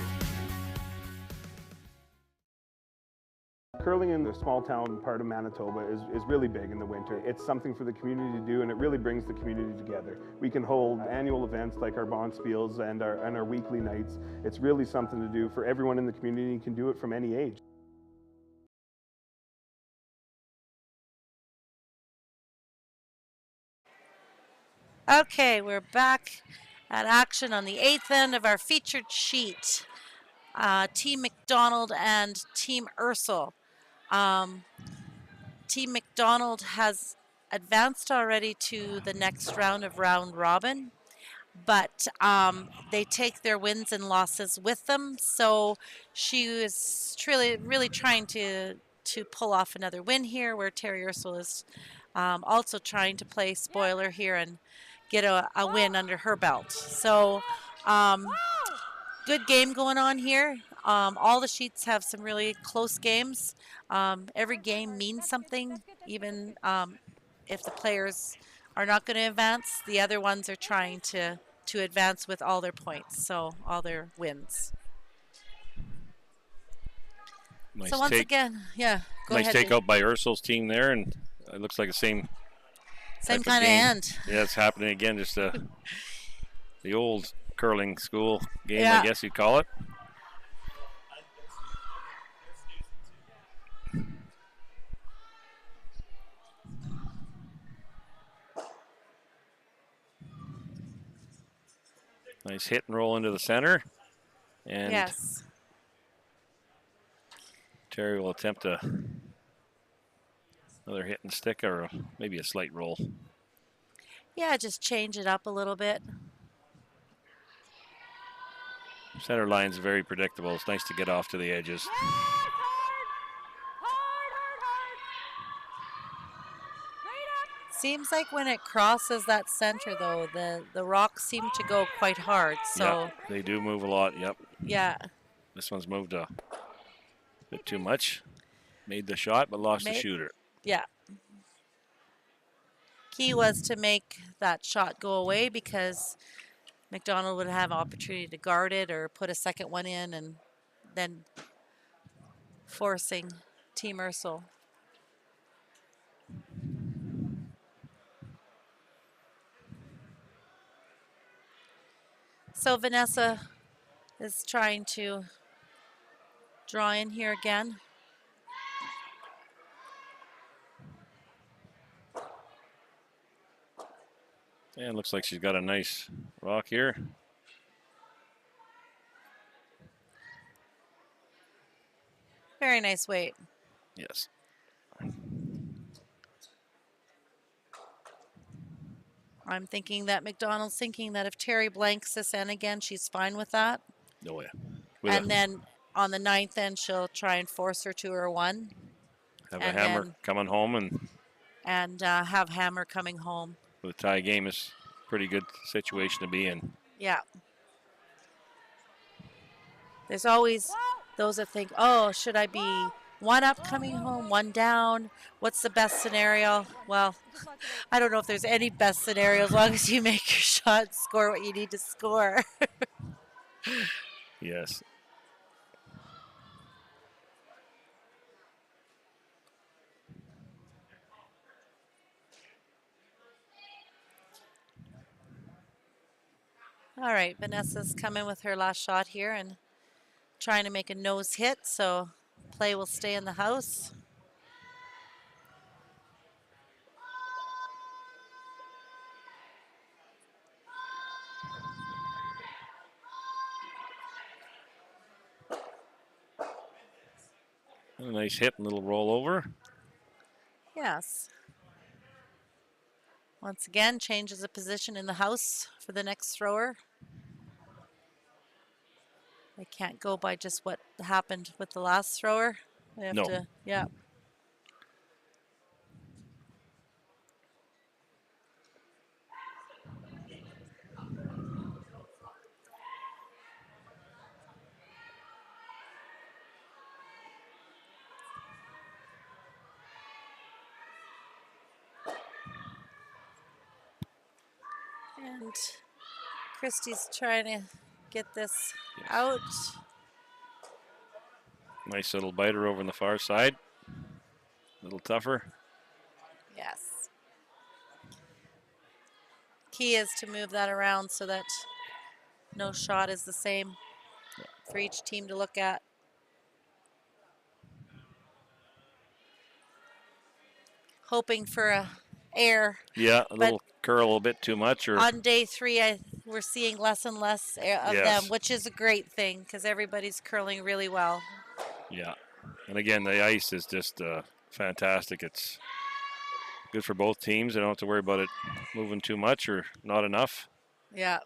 Curling in the small town part of Manitoba is really big in the winter. It's something for the community to do, and it really brings the community together. We can hold annual events like our Bonspiels and our weekly nights. It's really something to do for everyone in the community. You can do it from any age. Okay, we're back at action on the 8th end of our featured sheet. Team Mcdonald and Team Ursel. Team Mcdonald has advanced already to the next round of round robin, but they take their wins and losses with them. So she is really trying to pull off another win here, where Terry Ursel is also trying to play spoiler here and get a win under her belt. So good game going on here. All the sheets have some really close games. Every game means something, even if the players are not going to advance, the other ones are trying to advance with all their points, so all their wins. Nice so once again, yeah, go ahead. Nice take out by Ursul's team there, and it looks like the same kind of end. Yeah, it's happening again, just the old curling school game, yeah. I guess you'd call it. Nice hit and roll into the center. And yes. Terry will attempt another hit and stick, or maybe a slight roll. Yeah, just change it up a little bit. Center line's very predictable. It's nice to get off to the edges. Seems like when it crosses that center, though, the rocks seem to go quite hard. So yep, they do move a lot. Yep. Yeah. This one's moved a bit too much. Made the shot, but lost the shooter. Yeah. Key was to make that shot go away, because McDonald would have an opportunity to guard it or put a second one in, and then forcing Team Ursel. So Vanessa is trying to draw in here again. And looks like she's got a nice rock here. Very nice weight. Yes. I'm thinking that McDonald's thinking that if Terry blanks this end again, she's fine with that. Oh, yeah. And then on the 9th end, she'll try and force her to her one. Have a hammer coming home. And have hammer coming home. The tie game is a pretty good situation to be in. Yeah. There's always those that think, oh, should I be one up coming home, one down? What's the best scenario? Well, I don't know if there's any best scenario as long as you make your shot, score what you need to score. Yes. All right, Vanessa's coming with her last shot here and trying to make a nose hit, so play will stay in the house. A nice hit and little rollover. Yes. Once again, changes the position in the house for the next thrower. They can't go by just what happened with the last thrower. They have to, yeah. And Christy's trying to get this out. Nice little biter over on the far side. A little tougher. Yes. Key is to move that around so that no shot is the same for each team to look at. Hoping for a air. Yeah, a little curl a bit too much. Or on day 3, we're seeing less and less of them, which is a great thing because everybody's curling really well. Yeah, and again, the ice is just fantastic. It's good for both teams. They don't have to worry about it moving too much or not enough. Yeah.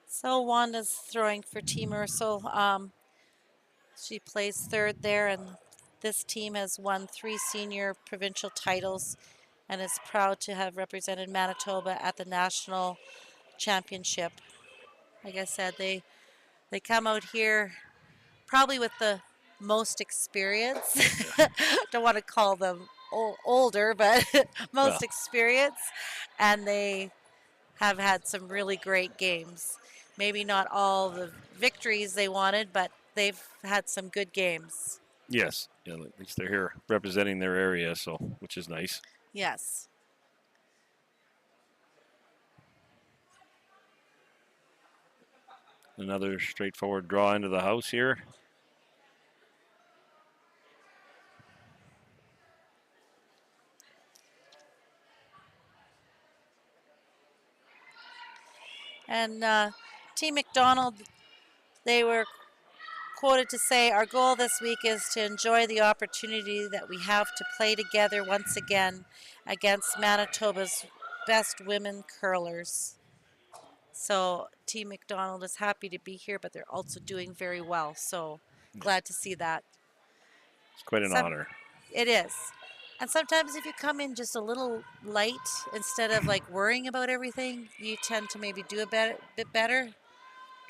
So Wanda's throwing for Team Ursel. She plays third there, and this team has won 3 senior provincial titles and is proud to have represented Manitoba at the national championship. Like I said, they come out here probably with the most experience. Don't want to call them older, but most experience, and they have had some really great games. Maybe not all the victories they wanted, but they've had some good games. Yes, yeah, at least they're here representing their area, so which is nice. Yes. Another straightforward draw into the house here. And Team Mcdonald, they were quoted to say, "Our goal this week is to enjoy the opportunity that we have to play together once again against Manitoba's best women curlers." So Team Mcdonald is happy to be here, but they're also doing very well. So glad to see that. It's quite an honor. It is. And sometimes if you come in just a little light, instead of like worrying about everything, you tend to maybe do a bit better.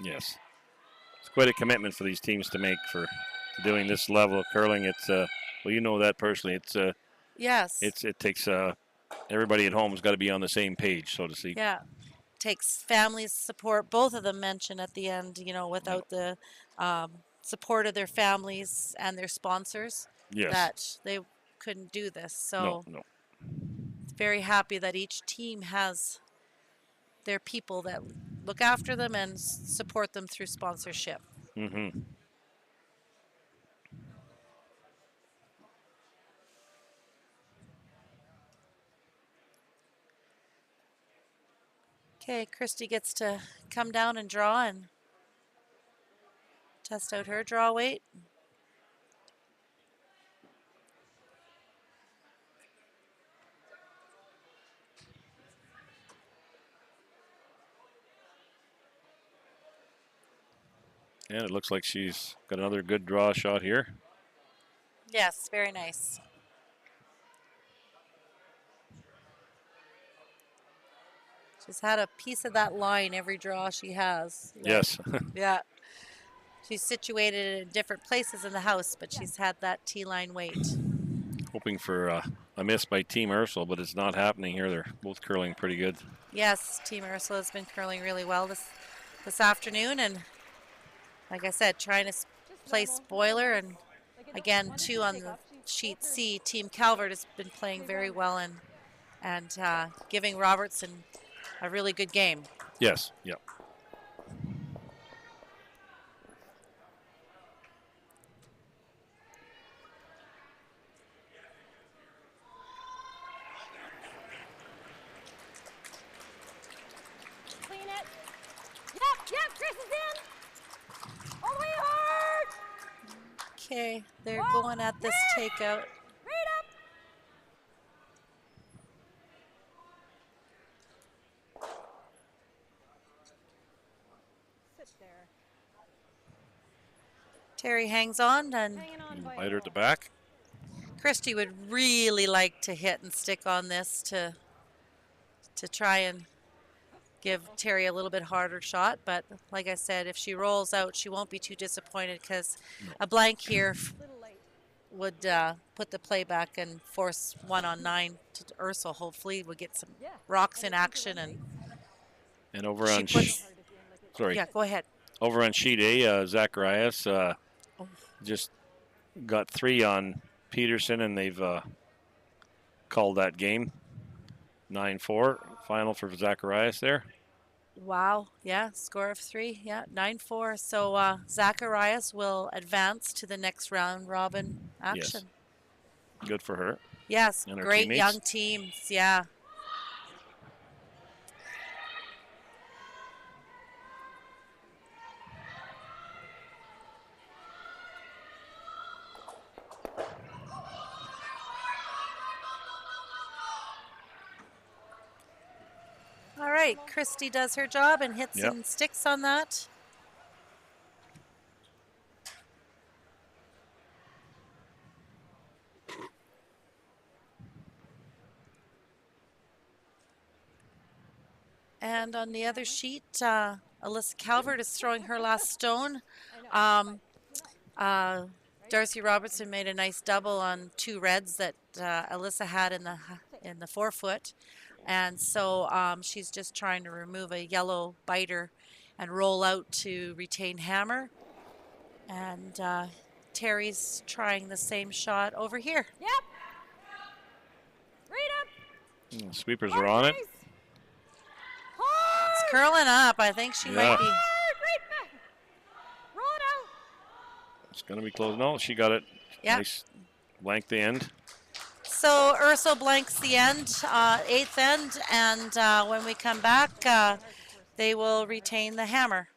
Yes. It's quite a commitment for these teams to make for doing this level of curling. It's, well, you know that personally. It's, yes. It takes, everybody at home has got to be on the same page, so to speak. Yeah. Takes family support. Both of them mentioned at the end, you know, without the support of their families and their sponsors, that they couldn't do this. So very happy that each team has their people that look after them and support them through sponsorship. Mm-hmm. Okay, Christy gets to come down and draw and test out her draw weight. And it looks like she's got another good draw shot here. Yes, very nice. She's had a piece of that line every draw she has. Yes. Yeah. She's situated in different places in the house, but she's had that T-line weight. Hoping for a miss by Team Ursel, but it's not happening here. They're both curling pretty good. Yes, Team Ursula has been curling really well this afternoon, and like I said, trying to play spoiler, and again, 2 on the sheet C. Team Calvert has been playing very well and giving Robertson a really good game. Yes, yep. Clean it. Yep, Chris is in. All the way hard. Okay, they're going at this takeout. Right up. Sit there. Terry hangs on, and Biter at the back. Christy would really like to hit and stick on this to try and give Terry a little bit harder shot. But like I said, if she rolls out, she won't be too disappointed because a blank here would put the play back and force 1-on-9 to Ursel. Hopefully we'll get some rocks in action. And over she on sorry. Yeah, go ahead. Over on sheet A, Zacharias just got 3 on Peterson, and they've called that game. 9-4 final for Zacharias there. Wow, yeah, score of 3, yeah, 9-4. So Zacharias will advance to the next round robin action. Yes. Good for her. Yes, and her great teammates. young teams, yeah. All right, Christy does her job and hits some sticks on that. And on the other sheet, Alyssa Calvert is throwing her last stone. Darcy Robertson made a nice double on 2 reds that Alyssa had in the 4-foot. And so she's just trying to remove a yellow biter and roll out to retain hammer. And Terry's trying the same shot over here. Yep. Read up. Sweepers are on it. It's curling up. I think she might be. Roll it out. It's going to be close. No, she got it. Yeah. Nice blank the end. So Ursel blanks the end, 8th end, and when we come back, they will retain the hammer.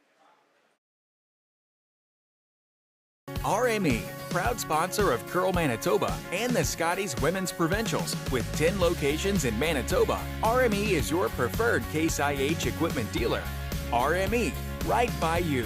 RME, proud sponsor of Curl Manitoba and the Scotties Women's Provincials. With 10 locations in Manitoba, RME is your preferred Case IH equipment dealer. RME, right by you.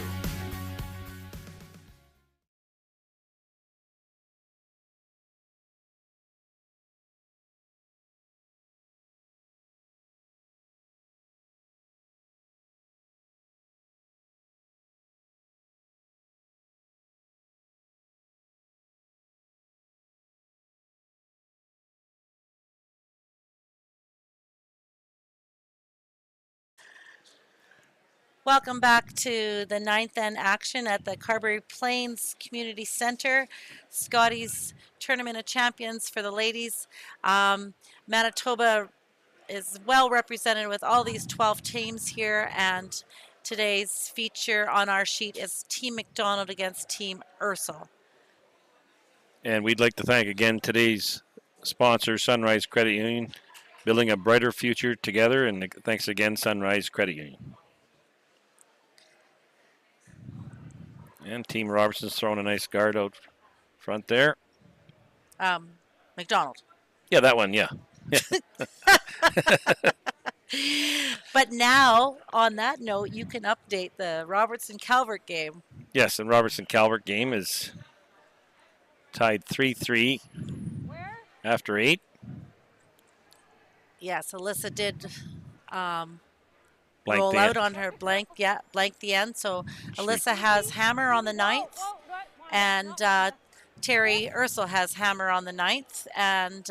Welcome back to the 9th end action at the Carberry Plains Community Center. Scotties Tournament of Champions for the ladies. Manitoba is well represented with all these 12 teams here, and today's feature on our sheet is Team Mcdonald against Team Ursel. And we'd like to thank again today's sponsor, Sunrise Credit Union, building a brighter future together, and thanks again, Sunrise Credit Union. And Team Robertson's throwing a nice guard out front there. McDonald. Yeah, that one, yeah. But now, on that note, you can update the Robertson-Calvert game. Yes, and Robertson-Calvert game is tied 3-3 after 8. Yes, Alyssa did Blank roll the out end. on her blank the end. So Alyssa has hammer on the 9th, and Terry Ursel has hammer on the 9th, and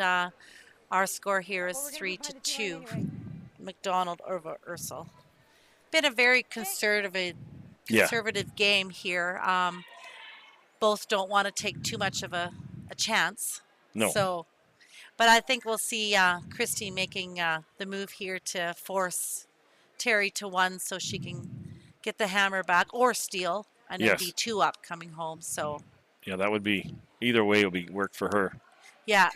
our score here is 3-2. McDonald over Ursel. Been a very conservative game here. Both don't want to take too much of a chance. No. So, but I think we'll see Christy making the move here to force Terry to 1 so she can get the hammer back or steal and then be 2 up coming home. So yeah, that would be, either way would be work for her. yeah.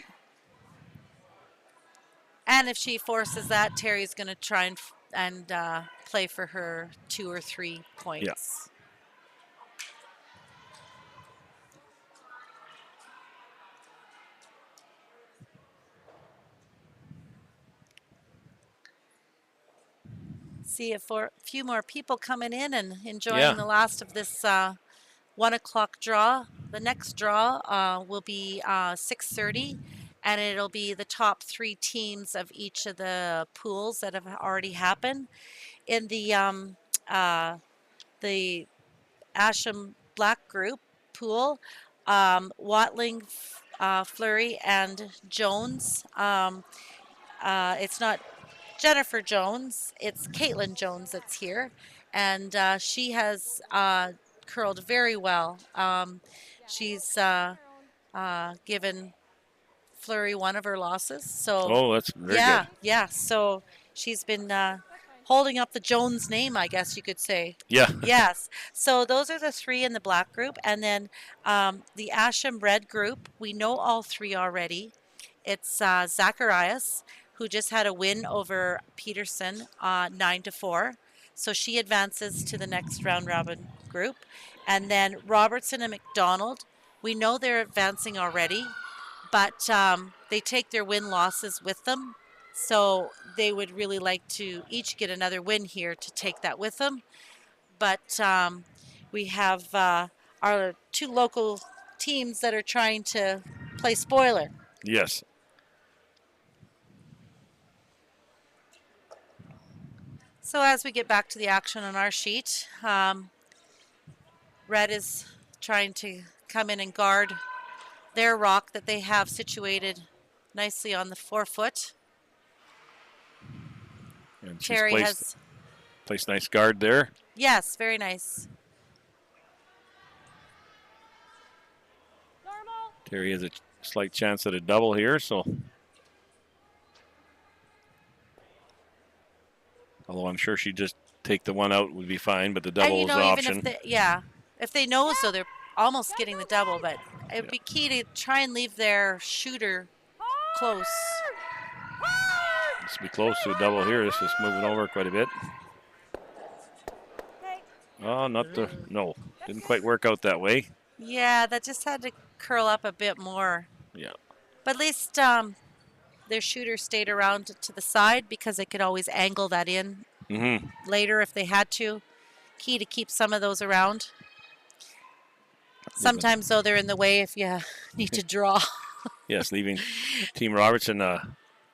And if she forces that, Terry's going to try and play for her 2 or 3 points. Yeah. See if a few more people coming in and enjoying the last of this 1 o'clock draw. The next draw will be 6:30, and it'll be the top 3 teams of each of the pools that have already happened. in the Asham Black group pool, Watling, Fleury, and Jones. It's not Jennifer Jones, it's Caitlin Jones that's here, and she has curled very well. She's given Fleury one of her losses. So Oh, that's very good. Yeah. So she's been holding up the Jones name, I guess you could say. Yeah. Yes. So those are the three in the black group, and then the Asham red group. We know all three already. It's Zacharias, who just had a win over Peterson 9-4. So she advances to the next round robin group. And then Robertson and Mcdonald, we know they're advancing already, but they take their win-losses with them. So they would really like to each get another win here to take that with them. But we have our two local teams that are trying to play spoiler. Yes. So as we get back to the action on our sheet, Red is trying to come in and guard their rock that they have situated nicely on the 4-foot. And she's Terry has placed nice guard there. Yes, very nice. Terry has a slight chance at a double here, so. Although I'm sure she'd just take the one out would be fine, but the double is an option. Even if they know, so they're almost getting the double, but it would be key to try and leave their shooter close. This will be close to a double here. This is moving over quite a bit. Oh, no, didn't quite work out that way. Yeah, that just had to curl up a bit more. Yeah. But at least their shooter stayed around to the side because they could always angle that in later if they had to. Key to keep some of those around. Sometimes, though, they're in the way if you need to draw. Yes, leaving Team Robertson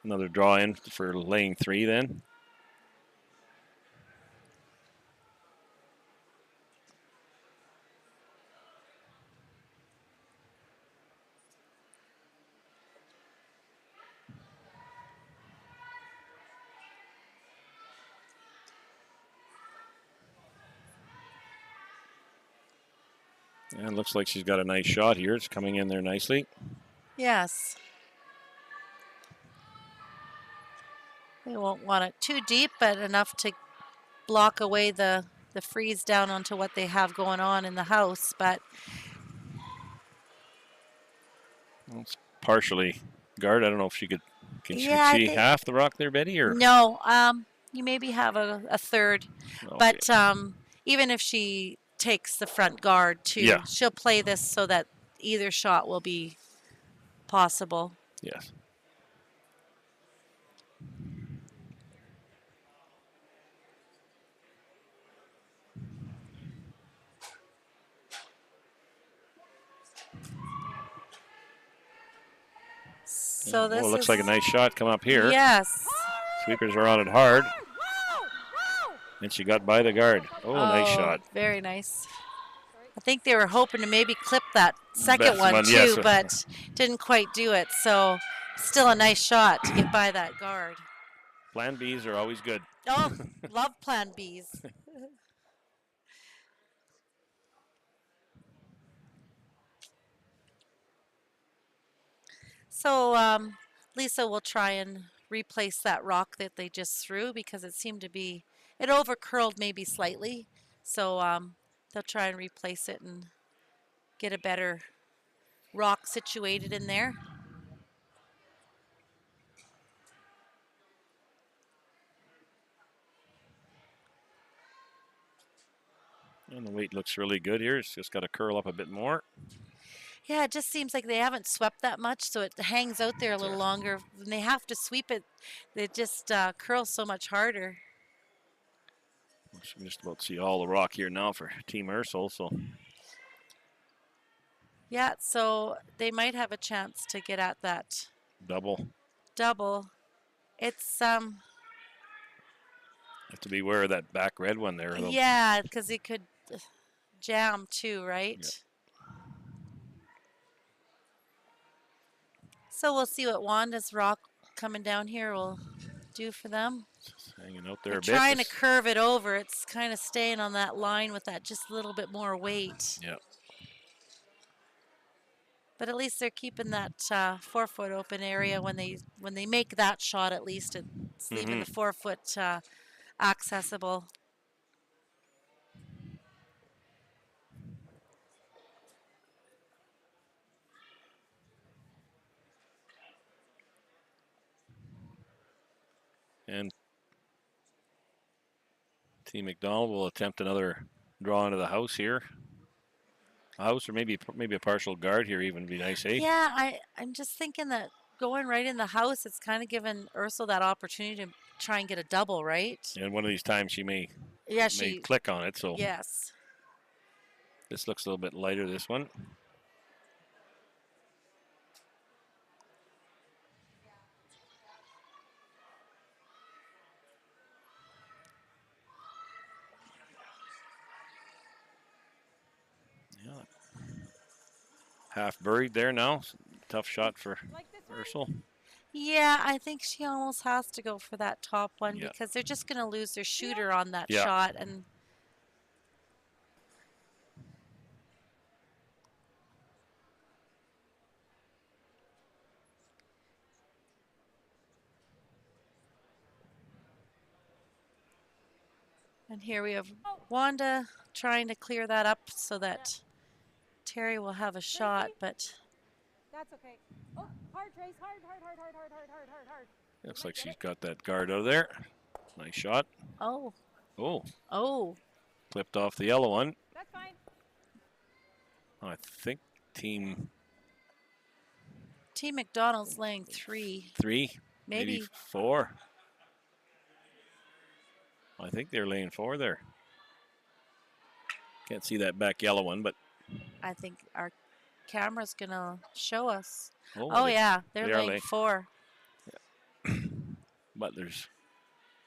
another draw in for laying 3 then. And looks like she's got a nice shot here. It's coming in there nicely. Yes. They won't want it too deep, but enough to block away the freeze down onto what they have going on in the house. But well, it's partially guard. I don't know if she could. Can she see half the rock there, Betty? Or no, you maybe have a third. Okay. But even if she takes the front guard too, she'll play this so that either shot will be possible. Yes. So this looks like a nice shot come up here. Yes. Sweepers are on it hard. And she got by the guard. Oh, nice shot. Very nice. I think they were hoping to maybe clip that second one too, yes. but didn't quite do it. So still a nice shot to get by that guard. Plan Bs are always good. Oh, love Plan Bs. So Lisa will try and replace that rock that they just threw because it seemed to be, it over curled maybe slightly. So they'll try and replace it and get a better rock situated in there. And the weight looks really good here. It's just got to curl up a bit more. Yeah, it just seems like they haven't swept that much, so it hangs out there a little longer. When they have to sweep it, they just curl so much harder. You can just about see all the rock here now for Team Ursel. So. Yeah, so they might have a chance to get at that double. It's Have to beware of that back red one there. Yeah, because it could jam too, right? Yeah. So we'll see what Wanda's rock coming down here will do for them. Just hanging out there They're a bit. trying to curve it over. It's kind of staying on that line with that just a little bit more weight. Yeah. But at least they're keeping that 4-foot open area when they make that shot. At least it's leaving the 4-foot accessible. And Team McDonald will attempt another draw into the house here. A house or maybe a partial guard here even would be nice, eh? Yeah, I'm just thinking that going right in the house, it's kind of given Ursel that opportunity to try and get a double, right? And one of these times she may click on it. So yes. This looks a little bit lighter, this one. Yeah. Half buried there now. Tough shot for Ursel. Yeah, I think she almost has to go for that top one because they're just going to lose their shooter on that shot. And here we have Wanda trying to clear that up so that Terry will have a shot, but that's okay. Oh, hard, Trace, hard. Looks like she's got that guard out of there. Nice shot. Oh. Oh. Clipped off the yellow one. That's fine. I think Team McDonald's laying 3. 3, maybe 4. I think they're laying 4 there. Can't see that back yellow one, but I think our camera's gonna show us. Oh yeah, they're laying 4. Yeah. But there's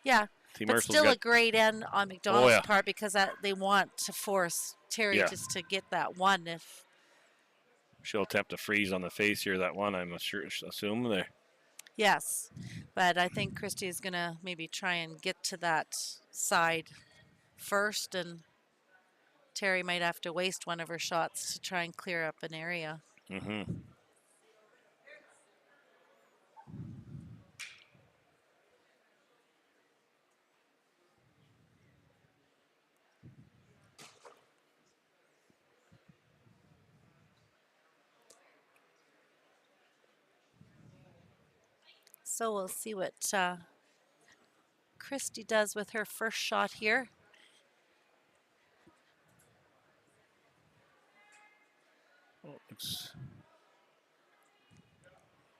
Team but Ursul's still got a great end on McDonald's part because they want to force Terry just to get that one. If she'll attempt to freeze on the face here, that one I'm assume there. Yes, but I think Christy is gonna maybe try and get to that side first, and Terry might have to waste one of her shots to try and clear up an area. Mm-hmm. So we'll see what Christy does with her first shot here.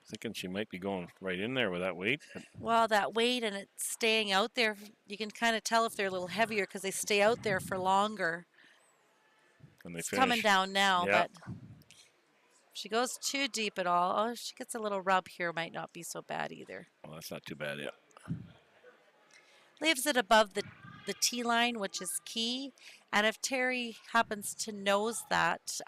Thinking she might be going right in there with that weight. Well, that weight and it's staying out there, you can kind of tell if they're a little heavier because they stay out there for longer. And it's coming down now, but if she goes too deep at all, if she gets a little rub here, might not be so bad either. Well, that's not too bad, Leaves it above the tee line, which is key. And if Terry happens to nose that,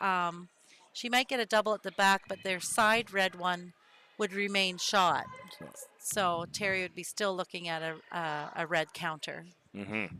she might get a double at the back, but their side red one would remain shot. So Terry would be still looking at a red counter. Mm-hmm.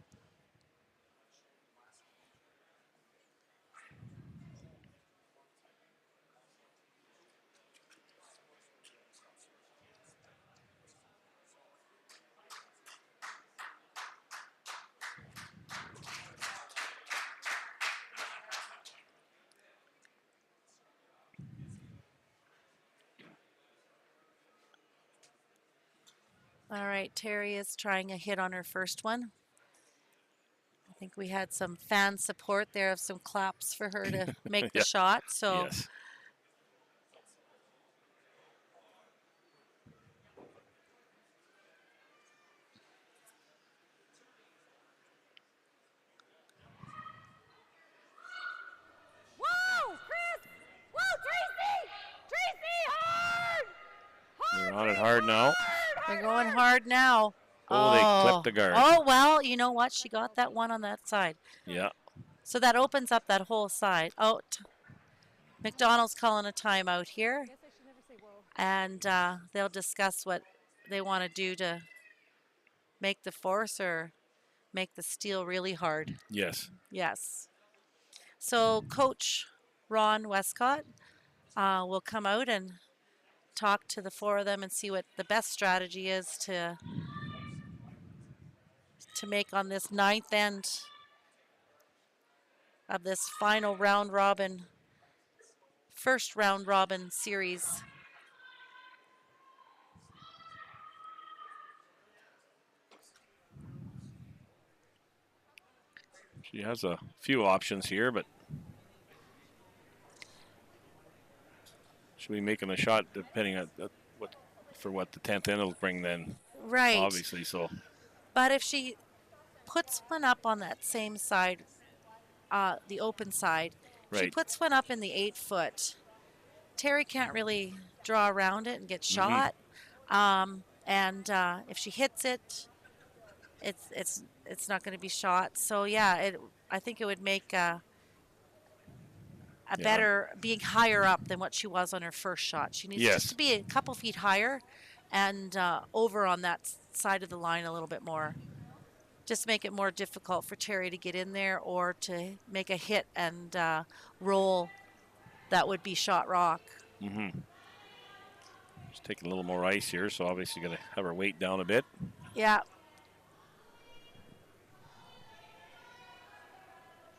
All right, Terry is trying a hit on her first one. I think we had some fan support there of some claps for her to make the shot. So yes. Whoa, Chris! Whoa, Tracy! Tracy, hard! They're on it hard now. They're going hard now. Oh, they clipped the guard. Oh, well, you know what? She got that one on that side. Yeah. So that opens up that whole side. Oh, McDonald's calling a timeout here. And they'll discuss what they want to do to make the force or make the steel really hard. Yes. Yes. So Coach Ron Westcott will come out and talk to the four of them and see what the best strategy is to make on this ninth end of this final first round robin series. She has a few options here, but she'll be making a shot depending on what the 10th end will bring then. Right. Obviously, so. But if she puts one up on that same side, the open side, she puts one up in the 8 foot, Terry can't really draw around it and get shot. And if she hits it, it's not going to be shot. So yeah, I think it would make a better being higher up than what she was on her first shot. She needs just to be a couple feet higher and over on that side of the line a little bit more. Just make it more difficult for Terry to get in there or to make a hit and roll that would be shot rock. Just taking a little more ice here, so obviously going to have her weight down a bit. Yeah.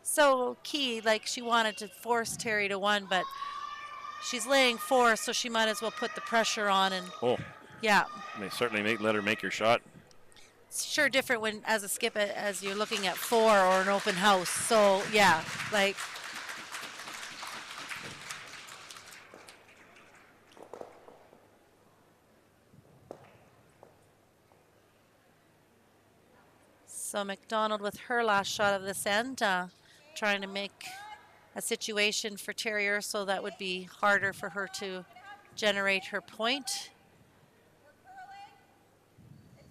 So key, like she wanted to force Terry to 1, but she's laying 4, so she might as well put the pressure on and. Oh. Yeah. They certainly let her make her shot. It's sure different when as a skip as you're looking at 4 or an open house. So yeah, like. So McDonald with her last shot of this end, trying to make a situation for Terry Ursel that would be harder for her to generate her point.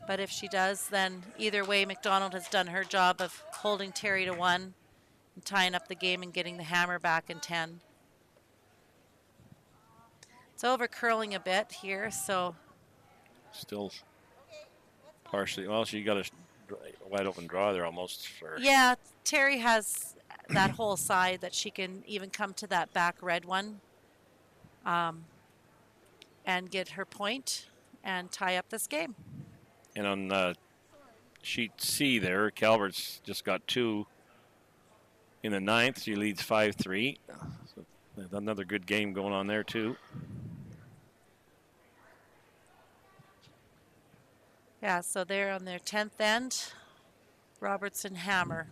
But if she does, then either way, McDonald has done her job of holding Terry to 1 and tying up the game and getting the hammer back in 10. It's over curling a bit here, so. Still partially, well, she got a wide open draw there almost. Yeah, Terry has that whole side that she can even come to that back red one and get her point and tie up this game. And on sheet C there, Calvert's just got 2 in the 9th. She leads 5-3. So another good game going on there too. Yeah, so they're on their 10th end. Robertson hammer.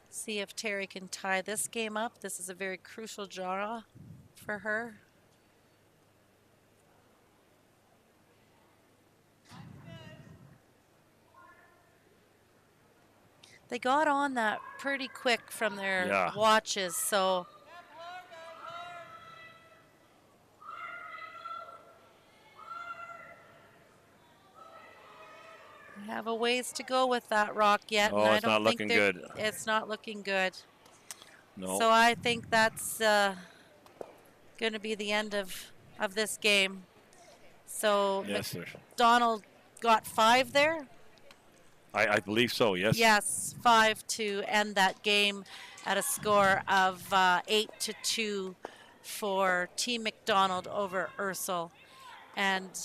See if Terry can tie this game up. This is a very crucial draw for her. They got on that pretty quick from their watches, so. We have a ways to go with that rock yet. Oh, and it's not looking good. It's not looking good. No. So I think that's going to be the end of this game. So yes, McDonald got 5 there. I believe so, yes. Yes, 5 to end that game at a score of 8-2 for Team McDonald over Ursel. And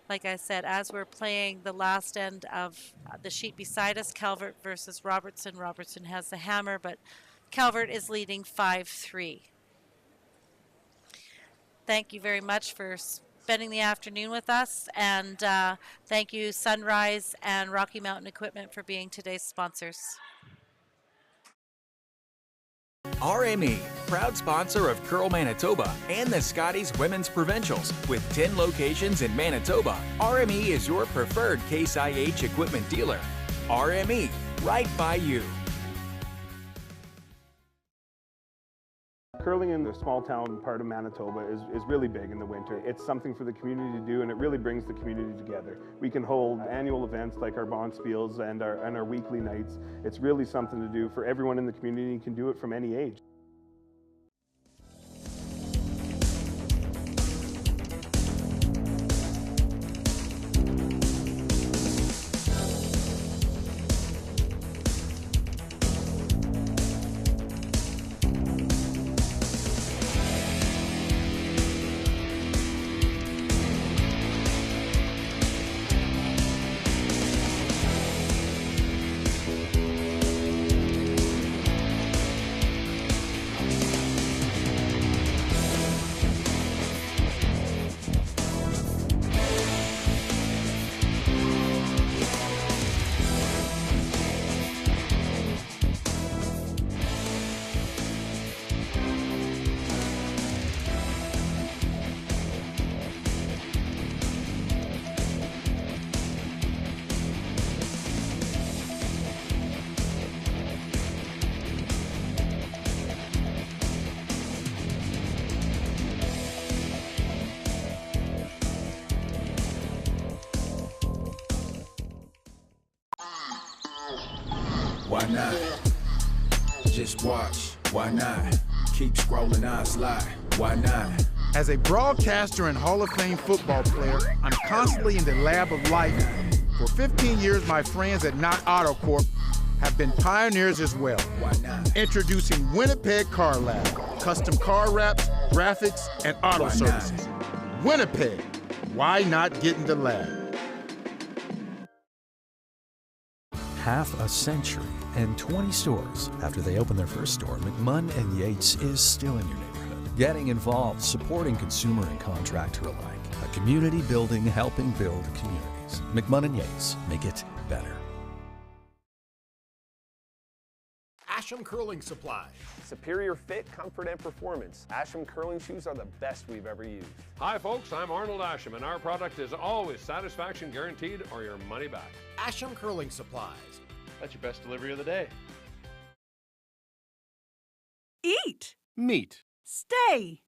like I said, as we're playing the last end of the sheet beside us, Calvert versus Robertson. Robertson has the hammer, but Calvert is leading 5-3. Thank you very much for spending the afternoon with us, and thank you Sunrise and Rocky Mountain Equipment for being today's sponsors. RME, proud sponsor of Curl Manitoba and the Scotties Women's Provincials. With 10 locations in Manitoba, RME is your preferred Case IH equipment dealer. RME, right by you. Curling in the small town part of Manitoba is really big in the winter. It's something for the community to do, and it really brings the community together. We can hold annual events like our bonspiels and our weekly nights. It's really something to do for everyone in the community. You can do it from any age. Why not? Just watch. Why not? Keep scrolling, I'll slide. Why not? As a broadcaster and Hall of Fame football player, I'm constantly in the lab of life. For 15 years, my friends at Not Auto Corp have been pioneers as well. Why not? Introducing Winnipeg Car Lab, custom car wraps, graphics, and auto services. Winnipeg, why not get in the lab? Half a century and 20 stores after they opened their first store, McMunn & Yates is still in your neighborhood. Getting involved, supporting consumer and contractor alike. A community building, helping build communities. McMunn & Yates, make it better. Asham Curling Supply. Superior fit, comfort, and performance. Asham curling shoes are the best we've ever used. Hi folks, I'm Arnold Asham, and our product is always satisfaction guaranteed or your money back. Asham Curling Supplies. That's your best delivery of the day. Eat. Meet. Stay.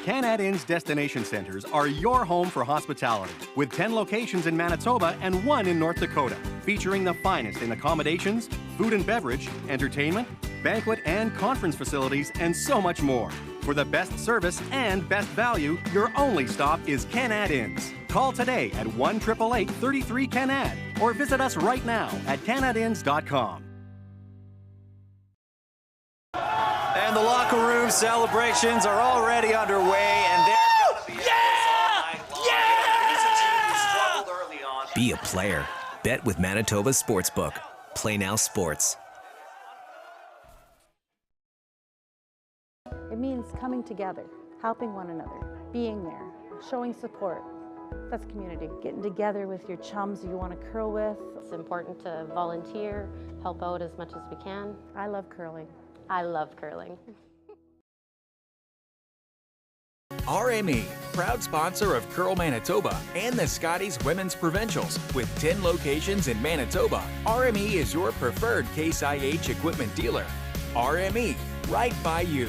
Canad Inn's destination centers are your home for hospitality, with 10 locations in Manitoba and 1 in North Dakota, featuring the finest in accommodations, food and beverage, entertainment, banquet and conference facilities, and so much more. For the best service and best value, your only stop is Canad Inns. Call today at 1-888-33-CANAD or visit us right now at canadinns.com. And the locker room celebrations are already underway, and they're going to be all night long. Here's a team who struggled early on. Be a player. Bet with Manitoba Sportsbook. Play Now Sports. It means coming together, helping one another, being there, showing support. That's community. Getting together with your chums you want to curl with. It's important to volunteer, help out as much as we can. I love curling. I love curling. RME, proud sponsor of Curl Manitoba and the Scotties Women's Provincials. With 10 locations in Manitoba, RME is your preferred Case IH equipment dealer. RME, right by you.